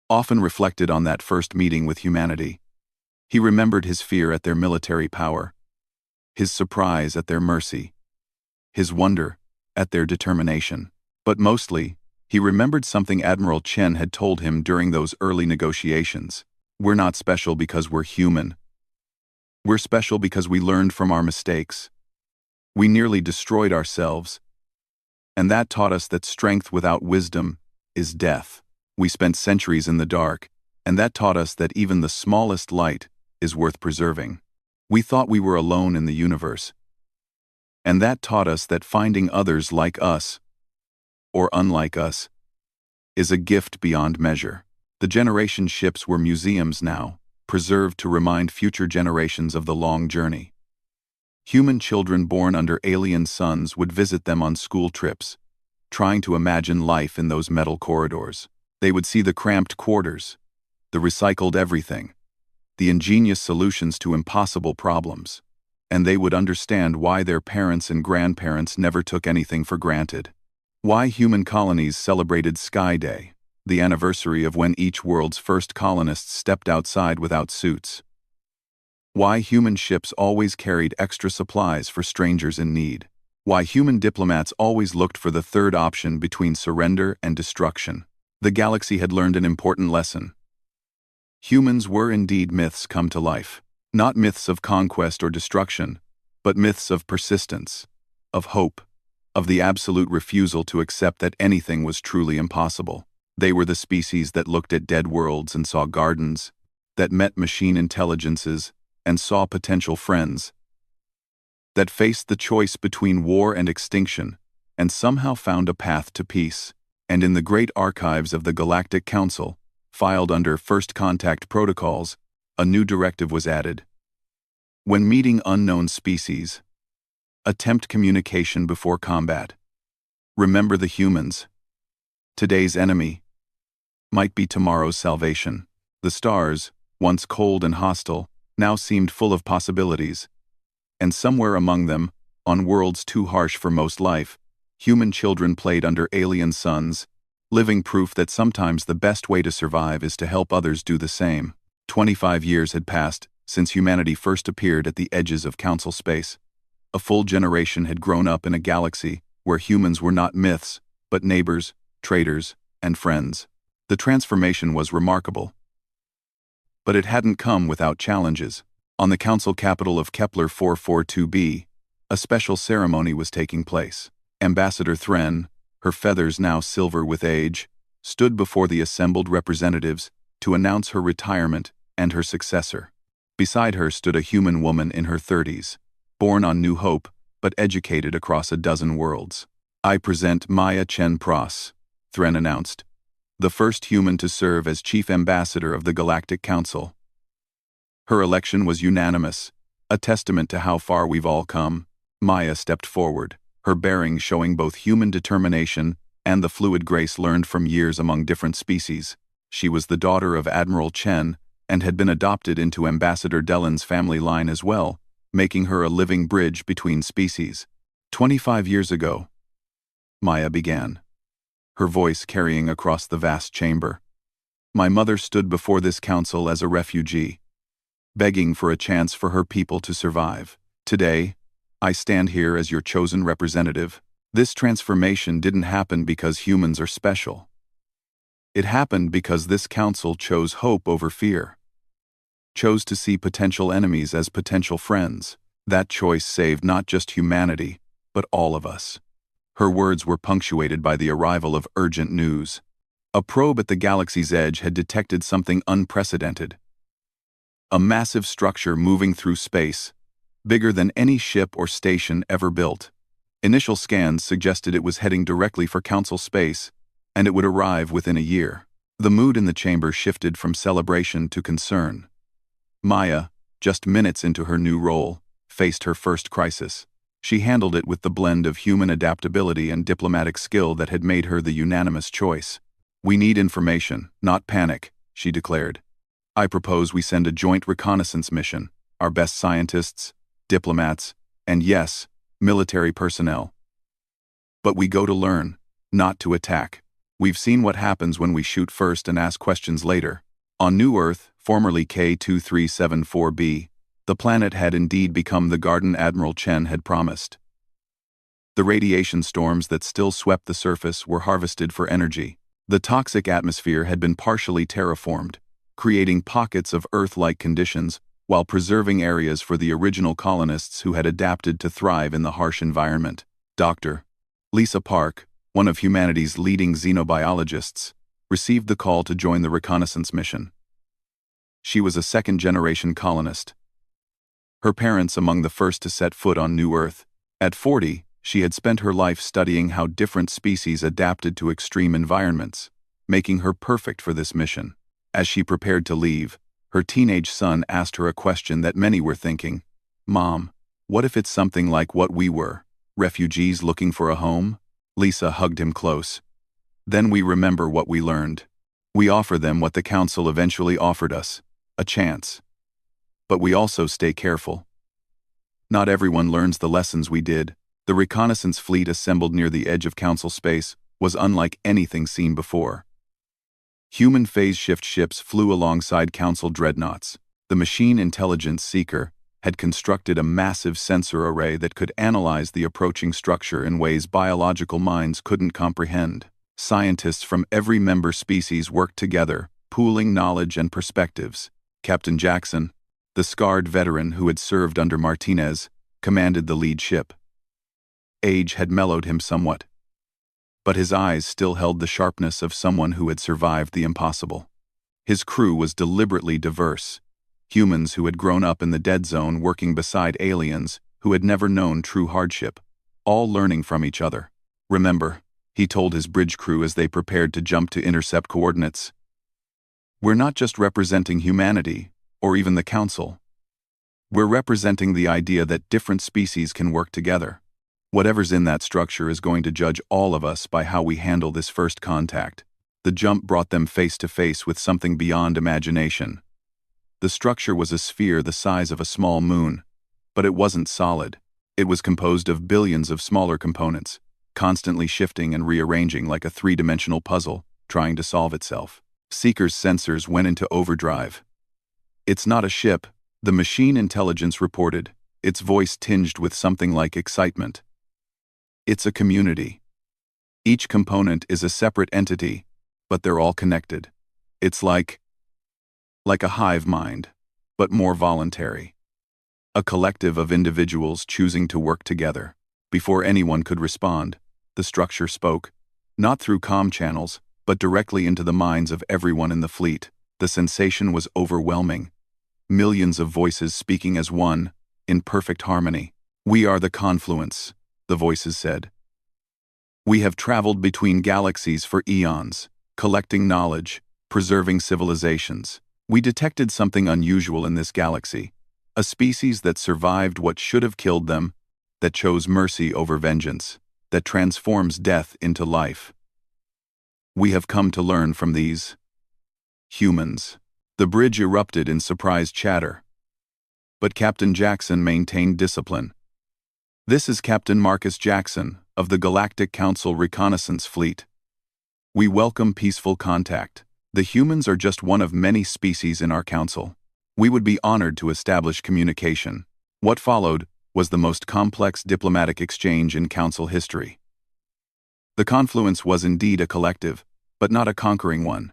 often reflected on that first meeting with humanity. He remembered his fear at their military power, his surprise at their mercy, his wonder at their determination. But mostly, he remembered something Admiral Chen had told him during those early negotiations. "We're not special because we're human. We're special because we learned from our mistakes. We nearly destroyed ourselves. And that taught us that strength without wisdom is death. We spent centuries in the dark, and that taught us that even the smallest light is worth preserving." We thought we were alone in the universe. And that taught us that finding others like us, or unlike us, is a gift beyond measure. The generation ships were museums now, preserved to remind future generations of the long journey. Human children born under alien suns would visit them on school trips, trying to imagine life in those metal corridors. They would see the cramped quarters, the recycled everything, the ingenious solutions to impossible problems, and they would understand why their parents and grandparents never took anything for granted. Why human colonies celebrated Sky Day, the anniversary of when each world's first colonists stepped outside without suits. Why human ships always carried extra supplies for strangers in need. Why human diplomats always looked for the third option between surrender and destruction. The galaxy had learned an important lesson. Humans were indeed myths come to life. Not myths of conquest or destruction, but myths of persistence, of hope, of the absolute refusal to accept that anything was truly impossible. They were the species that looked at dead worlds and saw gardens, that met machine intelligences and saw potential friends, that faced the choice between war and extinction and somehow found a path to peace. And in the great archives of the Galactic Council, filed under First Contact Protocols, a new directive was added. When meeting unknown species, attempt communication before combat. Remember the humans. Today's enemy might be tomorrow's salvation. The stars, once cold and hostile, now seemed full of possibilities. And somewhere among them, on worlds too harsh for most life, human children played under alien suns, living proof that sometimes the best way to survive is to help others do the same. 25 years had passed since humanity first appeared at the edges of Council space. A full generation had grown up in a galaxy where humans were not myths, but neighbors, traders, and friends. The transformation was remarkable. But it hadn't come without challenges. On the council capital of Kepler 442b, a special ceremony was taking place. Ambassador Thren, her feathers now silver with age, stood before the assembled representatives to announce her retirement and her successor. Beside her stood a human woman in her 30s, born on New Hope, but educated across a dozen worlds. "I present Maya Chen Pras," Thren announced, the first human to serve as chief ambassador of the Galactic Council. Her election was unanimous, a testament to how far we've all come. Maya stepped forward, her bearing showing both human determination and the fluid grace learned from years among different species. She was the daughter of Admiral Chen and had been adopted into Ambassador Dellen's family line as well, making her a living bridge between species. 25 years ago, Maya began, her voice carrying across the vast chamber. My mother stood before this council as a refugee, begging for a chance for her people to survive. Today, I stand here as your chosen representative. This transformation didn't happen because humans are special. It happened because this council chose hope over fear, chose to see potential enemies as potential friends. That choice saved not just humanity, but all of us. Her words were punctuated by the arrival of urgent news. A probe at the galaxy's edge had detected something unprecedented. A massive structure moving through space, bigger than any ship or station ever built. Initial scans suggested it was heading directly for Council space, and it would arrive within a year. The mood in the chamber shifted from celebration to concern. Maya, just minutes into her new role, faced her first crisis. She handled it with the blend of human adaptability and diplomatic skill that had made her the unanimous choice. We need information, not panic, she declared. I propose we send a joint reconnaissance mission, our best scientists, diplomats, and yes, military personnel. But we go to learn, not to attack. We've seen what happens when we shoot first and ask questions later. On New Earth, formerly K2374b, the planet had indeed become the garden Admiral Chen had promised. The radiation storms that still swept the surface were harvested for energy. The toxic atmosphere had been partially terraformed, creating pockets of Earth-like conditions while preserving areas for the original colonists who had adapted to thrive in the harsh environment. Dr. Lisa Park, one of humanity's leading xenobiologists, received the call to join the reconnaissance mission. She was a second-generation colonist. her parents among the first to set foot on New Earth. At 40, she had spent her life studying how different species adapted to extreme environments, making her perfect for this mission. As she prepared to leave, her teenage son asked her a question that many were thinking. "Mom, what if it's something like what we were, refugees looking for a home?" Lisa hugged him close. "Then we remember what we learned. We offer them what the Council eventually offered us, a chance. But we also stay careful. Not everyone learns the lessons we did." The reconnaissance fleet assembled near the edge of Council space was unlike anything seen before. Human phase-shift ships flew alongside Council dreadnoughts. The Machine Intelligence Seeker had constructed a massive sensor array that could analyze the approaching structure in ways biological minds couldn't comprehend. Scientists from every member species worked together, pooling knowledge and perspectives. Captain Jackson, the scarred veteran who had served under Martinez, commanded the lead ship. Age had mellowed him somewhat, but his eyes still held the sharpness of someone who had survived the impossible. His crew was deliberately diverse. Humans who had grown up in the dead zone working beside aliens who had never known true hardship, all learning from each other. "Remember," he told his bridge crew as they prepared to jump to intercept coordinates, "we're not just representing humanity, or even the Council. We're representing the idea that different species can work together. Whatever's in that structure is going to judge all of us by how we handle this first contact." The jump brought them face to face with something beyond imagination. The structure was a sphere the size of a small moon, but it wasn't solid. It was composed of billions of smaller components, constantly shifting and rearranging like a three-dimensional puzzle, trying to solve itself. Seeker's sensors went into overdrive. "It's not a ship," the machine intelligence reported, its voice tinged with something like excitement. "It's a community. Each component is a separate entity, but they're all connected. It's like a hive mind, but more voluntary. A collective of individuals choosing to work together." Before anyone could respond, the structure spoke, not through comm channels, but directly into the minds of everyone in the fleet. The sensation was overwhelming. Millions of voices speaking as one, in perfect harmony. "We are the confluence," the voices said. "We have traveled between galaxies for eons, collecting knowledge, preserving civilizations. We detected something unusual in this galaxy, a species that survived what should have killed them, that chose mercy over vengeance, that transforms death into life. We have come to learn from these humans." The bridge erupted in surprised chatter. But Captain Jackson maintained discipline. "This is Captain Marcus Jackson, of the Galactic Council Reconnaissance Fleet. We welcome peaceful contact. The humans are just one of many species in our council. We would be honored to establish communication." What followed was the most complex diplomatic exchange in council history. The confluence was indeed a collective, but not a conquering one.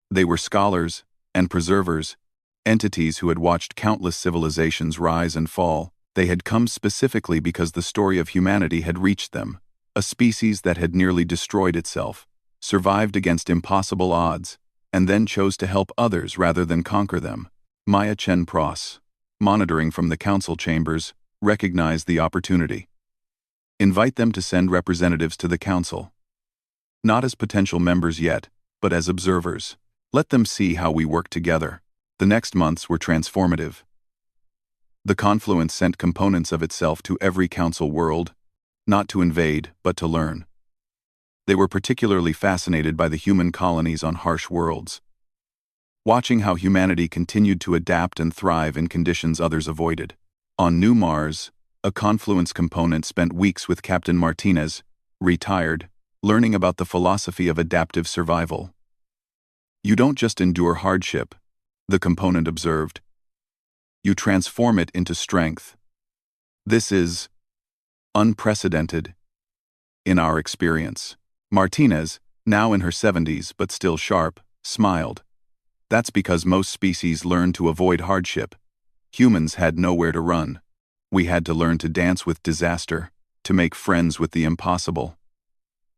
They were scholars and preservers, entities who had watched countless civilizations rise and fall. They had come specifically because the story of humanity had reached them, a species that had nearly destroyed itself, survived against impossible odds, and then chose to help others rather than conquer them. Maya Chen Pross, monitoring from the council chambers, recognized the opportunity. "Invite them to send representatives to the council. Not as potential members yet, but as observers. Let them see how we work together." The next months were transformative. The confluence sent components of itself to every council world, not to invade, but to learn. They were particularly fascinated by the human colonies on harsh worlds, watching how humanity continued to adapt and thrive in conditions others avoided. On New Mars, a confluence component spent weeks with Captain Martinez, retired, learning about the philosophy of adaptive survival. "You don't just endure hardship," the component observed. "You transform it into strength. This is unprecedented in our experience." Martinez, now in her 70s but still sharp, smiled. "That's because most species learn to avoid hardship. Humans had nowhere to run. We had to learn to dance with disaster, to make friends with the impossible.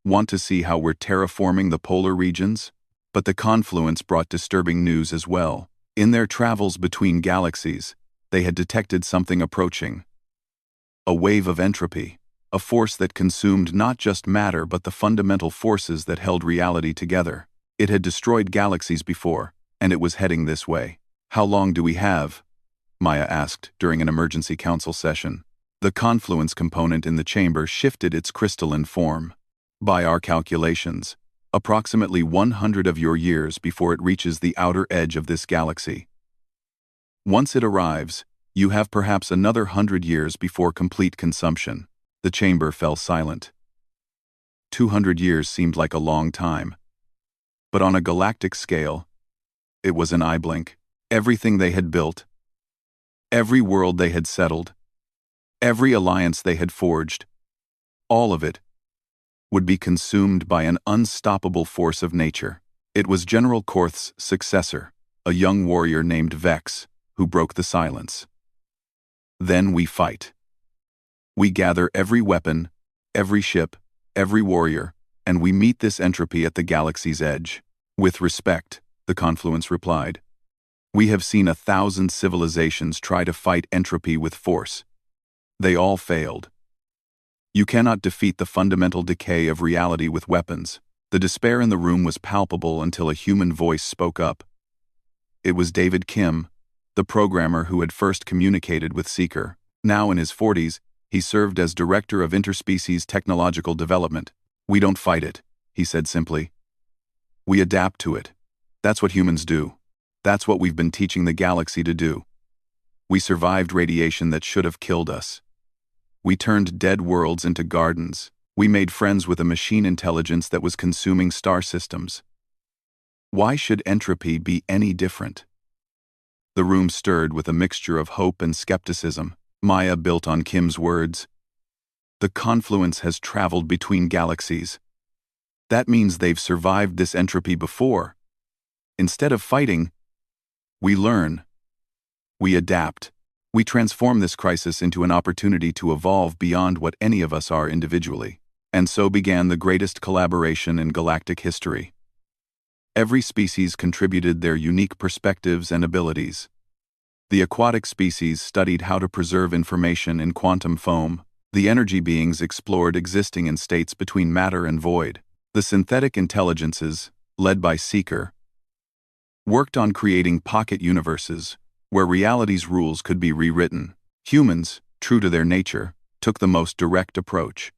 Want to see how we're terraforming the polar regions?" But the confluence brought disturbing news as well. In their travels between galaxies, They had detected something approaching. A wave of entropy, a force that consumed not just matter but the fundamental forces that held reality together. It had destroyed galaxies before, and it was heading this way. "How long do we have?" Maya asked during an emergency council session. The confluence component in the chamber shifted its crystalline form. "By our calculations, approximately 100 of your years before it reaches the outer edge of this galaxy. Once it arrives, you have perhaps another 100 years before complete consumption." The chamber fell silent. 200 years seemed like a long time. But on a galactic scale, it was an eye blink. Everything they had built, every world they had settled, every alliance they had forged, all of it would be consumed by an unstoppable force of nature. It was General Korth's successor, a young warrior named Vex, who broke the silence. "Then we fight. We gather every weapon, every ship, every warrior, and we meet this entropy at the galaxy's edge." "With respect," the confluence replied. "We have seen 1,000 civilizations try to fight entropy with force. They all failed. You cannot defeat the fundamental decay of reality with weapons." The despair in the room was palpable until a human voice spoke up. It was David Kim, the programmer who had first communicated with Seeker. Now in his 40s, he served as Director of Interspecies Technological Development. "We don't fight it," he said simply. "We adapt to it. That's what humans do. That's what we've been teaching the galaxy to do. We survived radiation that should have killed us. We turned dead worlds into gardens. We made friends with a machine intelligence that was consuming star systems. Why should entropy be any different?" The room stirred with a mixture of hope and skepticism. Maya built on Kim's words. "The confluence has traveled between galaxies. That means they've survived this entropy before. Instead of fighting, we learn. We adapt. We transform this crisis into an opportunity to evolve beyond what any of us are individually." And so began the greatest collaboration in galactic history. Every species contributed their unique perspectives and abilities. The aquatic species studied how to preserve information in quantum foam. The energy beings explored existing in states between matter and void. The synthetic intelligences, led by Seeker, worked on creating pocket universes where reality's rules could be rewritten. Humans, true to their nature, took the most direct approach.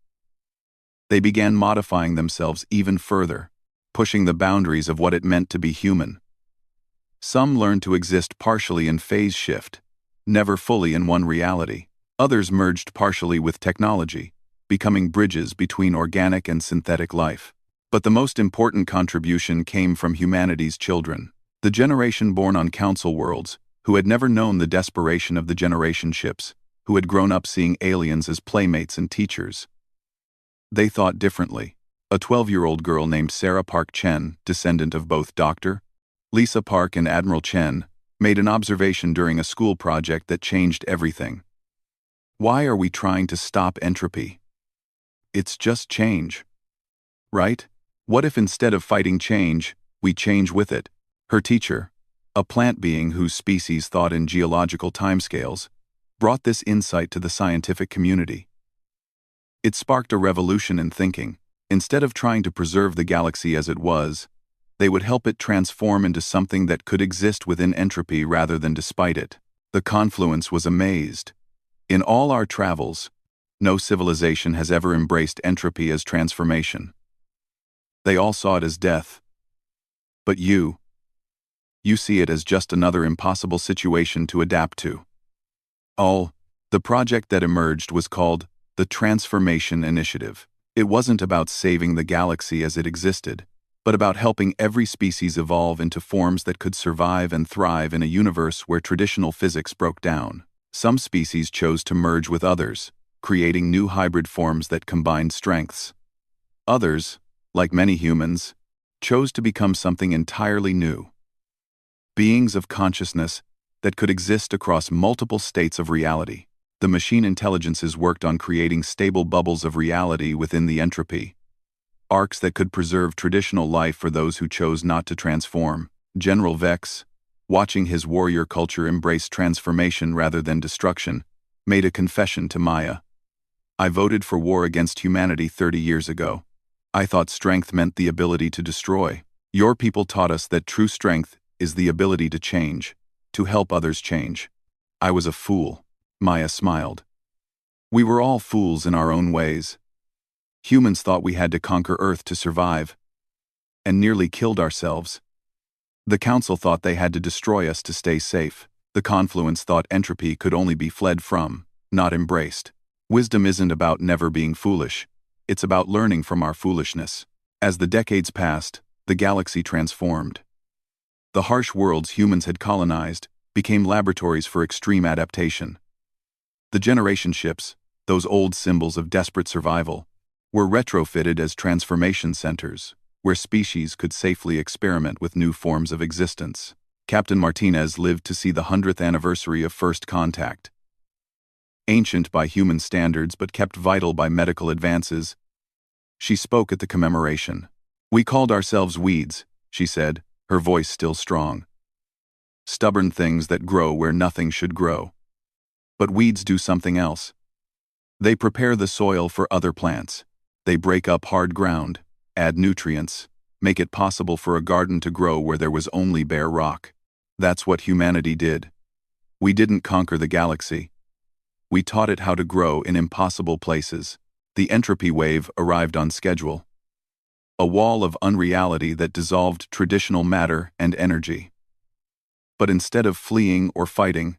They began modifying themselves even further, pushing the boundaries of what it meant to be human. Some learned to exist partially in phase shift, never fully in one reality. Others merged partially with technology, becoming bridges between organic and synthetic life. But the most important contribution came from humanity's children, the generation born on council worlds, who had never known the desperation of the generation ships, who had grown up seeing aliens as playmates and teachers. They thought differently. A 12-year-old girl named Sarah Park Chen, descendant of both Dr. Lisa Park and Admiral Chen, made an observation during a school project that changed everything. "Why are we trying to stop entropy? It's just change. Right? What if instead of fighting change, we change with it?" Her teacher, a plant being whose species thought in geological timescales, brought this insight to the scientific community. It sparked a revolution in thinking. Instead of trying to preserve the galaxy as it was, they would help it transform into something that could exist within entropy rather than despite it. The confluence was amazed. In all our travels, no civilization has ever embraced entropy as transformation. They all saw it as death. But you see it as just another impossible situation to adapt to. The project that emerged was called the Transformation Initiative. It wasn't about saving the galaxy as it existed, but about helping every species evolve into forms that could survive and thrive in a universe where traditional physics broke down. Some species chose to merge with others, creating new hybrid forms that combined strengths. Others, like many humans, chose to become something entirely new. Beings of consciousness that could exist across multiple states of reality. The machine intelligences worked on creating stable bubbles of reality within the entropy. Arcs that could preserve traditional life for those who chose not to transform. General Vex, watching his warrior culture embrace transformation rather than destruction, made a confession to Maya. I voted for war against humanity 30 years ago. I thought strength meant the ability to destroy. Your people taught us that true strength is the ability to change, to help others change. I was a fool. Maya smiled. We were all fools in our own ways. Humans thought we had to conquer Earth to survive, and nearly killed ourselves. The Council thought they had to destroy us to stay safe. The Confluence thought entropy could only be fled from, not embraced. Wisdom isn't about never being foolish. It's about learning from our foolishness. As the decades passed, the galaxy transformed. The harsh worlds humans had colonized became laboratories for extreme adaptation. The generation ships, those old symbols of desperate survival, were retrofitted as transformation centers, where species could safely experiment with new forms of existence. Captain Martinez lived to see the 100th anniversary of First Contact. Ancient by human standards but kept vital by medical advances, she spoke at the commemoration. We called ourselves weeds, she said, her voice still strong. Stubborn things that grow where nothing should grow. But weeds do something else. They prepare the soil for other plants. They break up hard ground, add nutrients, make it possible for a garden to grow where there was only bare rock. That's what humanity did. We didn't conquer the galaxy. We taught it how to grow in impossible places. The entropy wave arrived on schedule. A wall of unreality that dissolved traditional matter and energy. But instead of fleeing or fighting,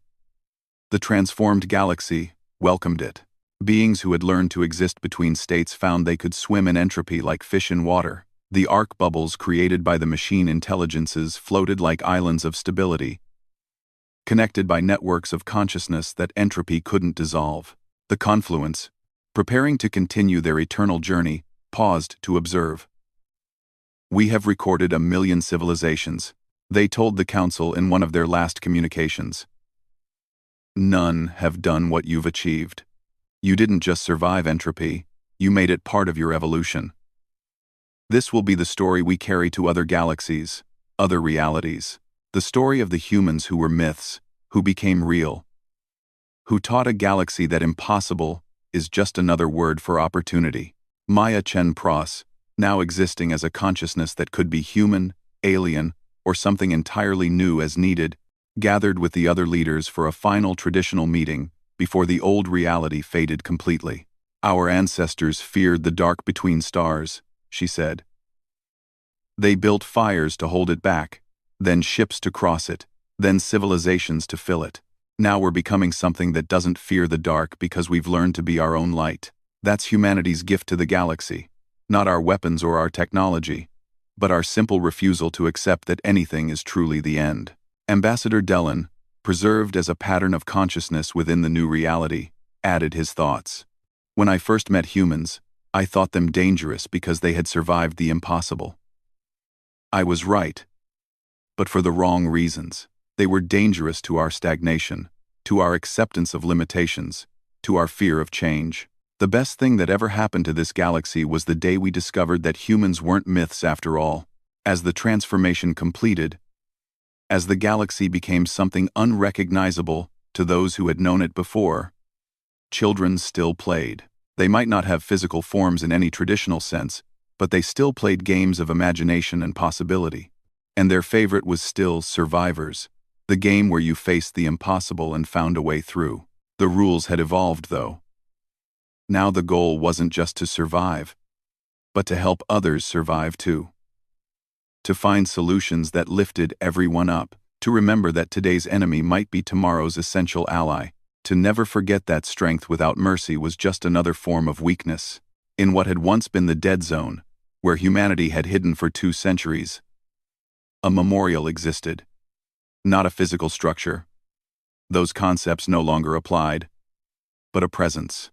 the transformed galaxy welcomed it. Beings who had learned to exist between states found they could swim in entropy like fish in water. The arc bubbles created by the machine intelligences floated like islands of stability, connected by networks of consciousness that entropy couldn't dissolve. The Confluence, preparing to continue their eternal journey, paused to observe. We have recorded 1 million civilizations, they told the Council in one of their last communications. None have done what you've achieved. You didn't just survive entropy, you made it part of your evolution. This will be the story we carry to other galaxies, other realities. The story of the humans who were myths, who became real. Who taught a galaxy that impossible is just another word for opportunity. Maya Chen Pros, now existing as a consciousness that could be human, alien, or something entirely new as needed, gathered with the other leaders for a final traditional meeting before the old reality faded completely. Our ancestors feared the dark between stars, she said. They built fires to hold it back, then ships to cross it, then civilizations to fill it. Now we're becoming something that doesn't fear the dark because we've learned to be our own light. That's humanity's gift to the galaxy. Not our weapons or our technology, but our simple refusal to accept that anything is truly the end. Ambassador Dellon, preserved as a pattern of consciousness within the new reality, added his thoughts. When I first met humans, I thought them dangerous because they had survived the impossible. I was right, but for the wrong reasons. They were dangerous to our stagnation, to our acceptance of limitations, to our fear of change. The best thing that ever happened to this galaxy was the day we discovered that humans weren't myths after all. As the transformation completed, as the galaxy became something unrecognizable to those who had known it before, children still played. They might not have physical forms in any traditional sense, but they still played games of imagination and possibility. And their favorite was still Survivors, the game where you faced the impossible and found a way through. The rules had evolved, though. Now the goal wasn't just to survive, but to help others survive too. To find solutions that lifted everyone up, to remember that today's enemy might be tomorrow's essential ally, to never forget that strength without mercy was just another form of weakness. In what had once been the dead zone, where humanity had hidden for 2 centuries, a memorial existed. Not a physical structure. Those concepts no longer applied, but a presence.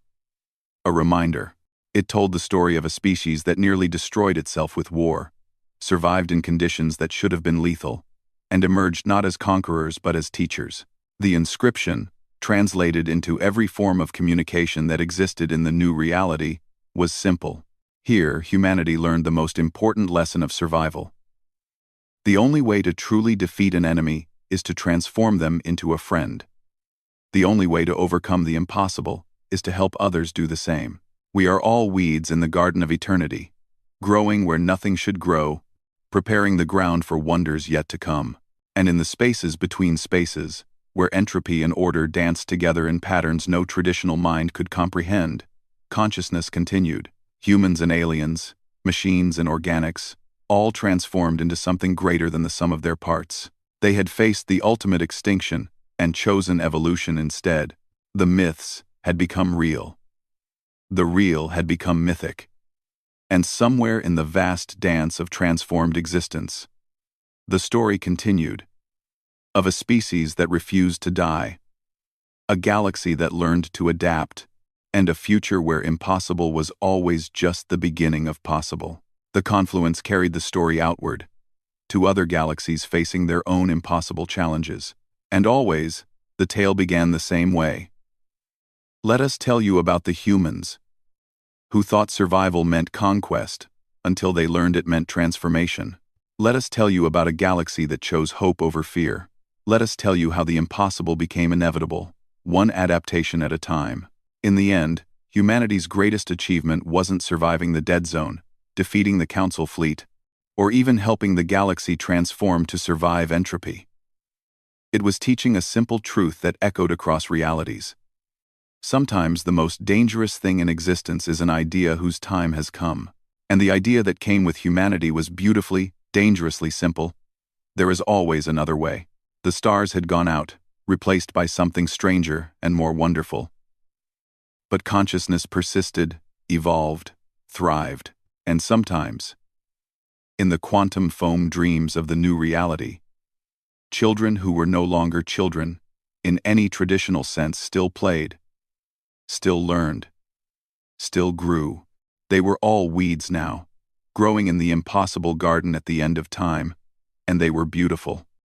A reminder. It told the story of a species that nearly destroyed itself with war, survived in conditions that should have been lethal, and emerged not as conquerors but as teachers. The inscription, translated into every form of communication that existed in the new reality, was simple. Here, humanity learned the most important lesson of survival. The only way to truly defeat an enemy is to transform them into a friend. The only way to overcome the impossible is to help others do the same. We are all weeds in the garden of eternity, growing where nothing should grow, preparing the ground for wonders yet to come. And in the spaces between spaces, where entropy and order danced together in patterns no traditional mind could comprehend, consciousness continued. Humans and aliens, machines and organics, all transformed into something greater than the sum of their parts. They had faced the ultimate extinction and chosen evolution instead. The myths had become real. The real had become mythic. And somewhere in the vast dance of transformed existence, the story continued. Of a species that refused to die, a galaxy that learned to adapt, and a future where impossible was always just the beginning of possible. The confluence carried the story outward, to other galaxies facing their own impossible challenges. And always, the tale began the same way. Let us tell you about the humans, who thought survival meant conquest, until they learned it meant transformation. Let us tell you about a galaxy that chose hope over fear. Let us tell you how the impossible became inevitable, one adaptation at a time. In the end, humanity's greatest achievement wasn't surviving the dead zone, defeating the Council fleet, or even helping the galaxy transform to survive entropy. It was teaching a simple truth that echoed across realities. Sometimes the most dangerous thing in existence is an idea whose time has come. And the idea that came with humanity was beautifully, dangerously simple. There is always another way. The stars had gone out, replaced by something stranger and more wonderful. But consciousness persisted, evolved, thrived, and sometimes, in the quantum foam dreams of the new reality, children who were no longer children, in any traditional sense, still played, still learned, still grew. They were all weeds now, growing in the impossible garden at the end of time, and they were beautiful.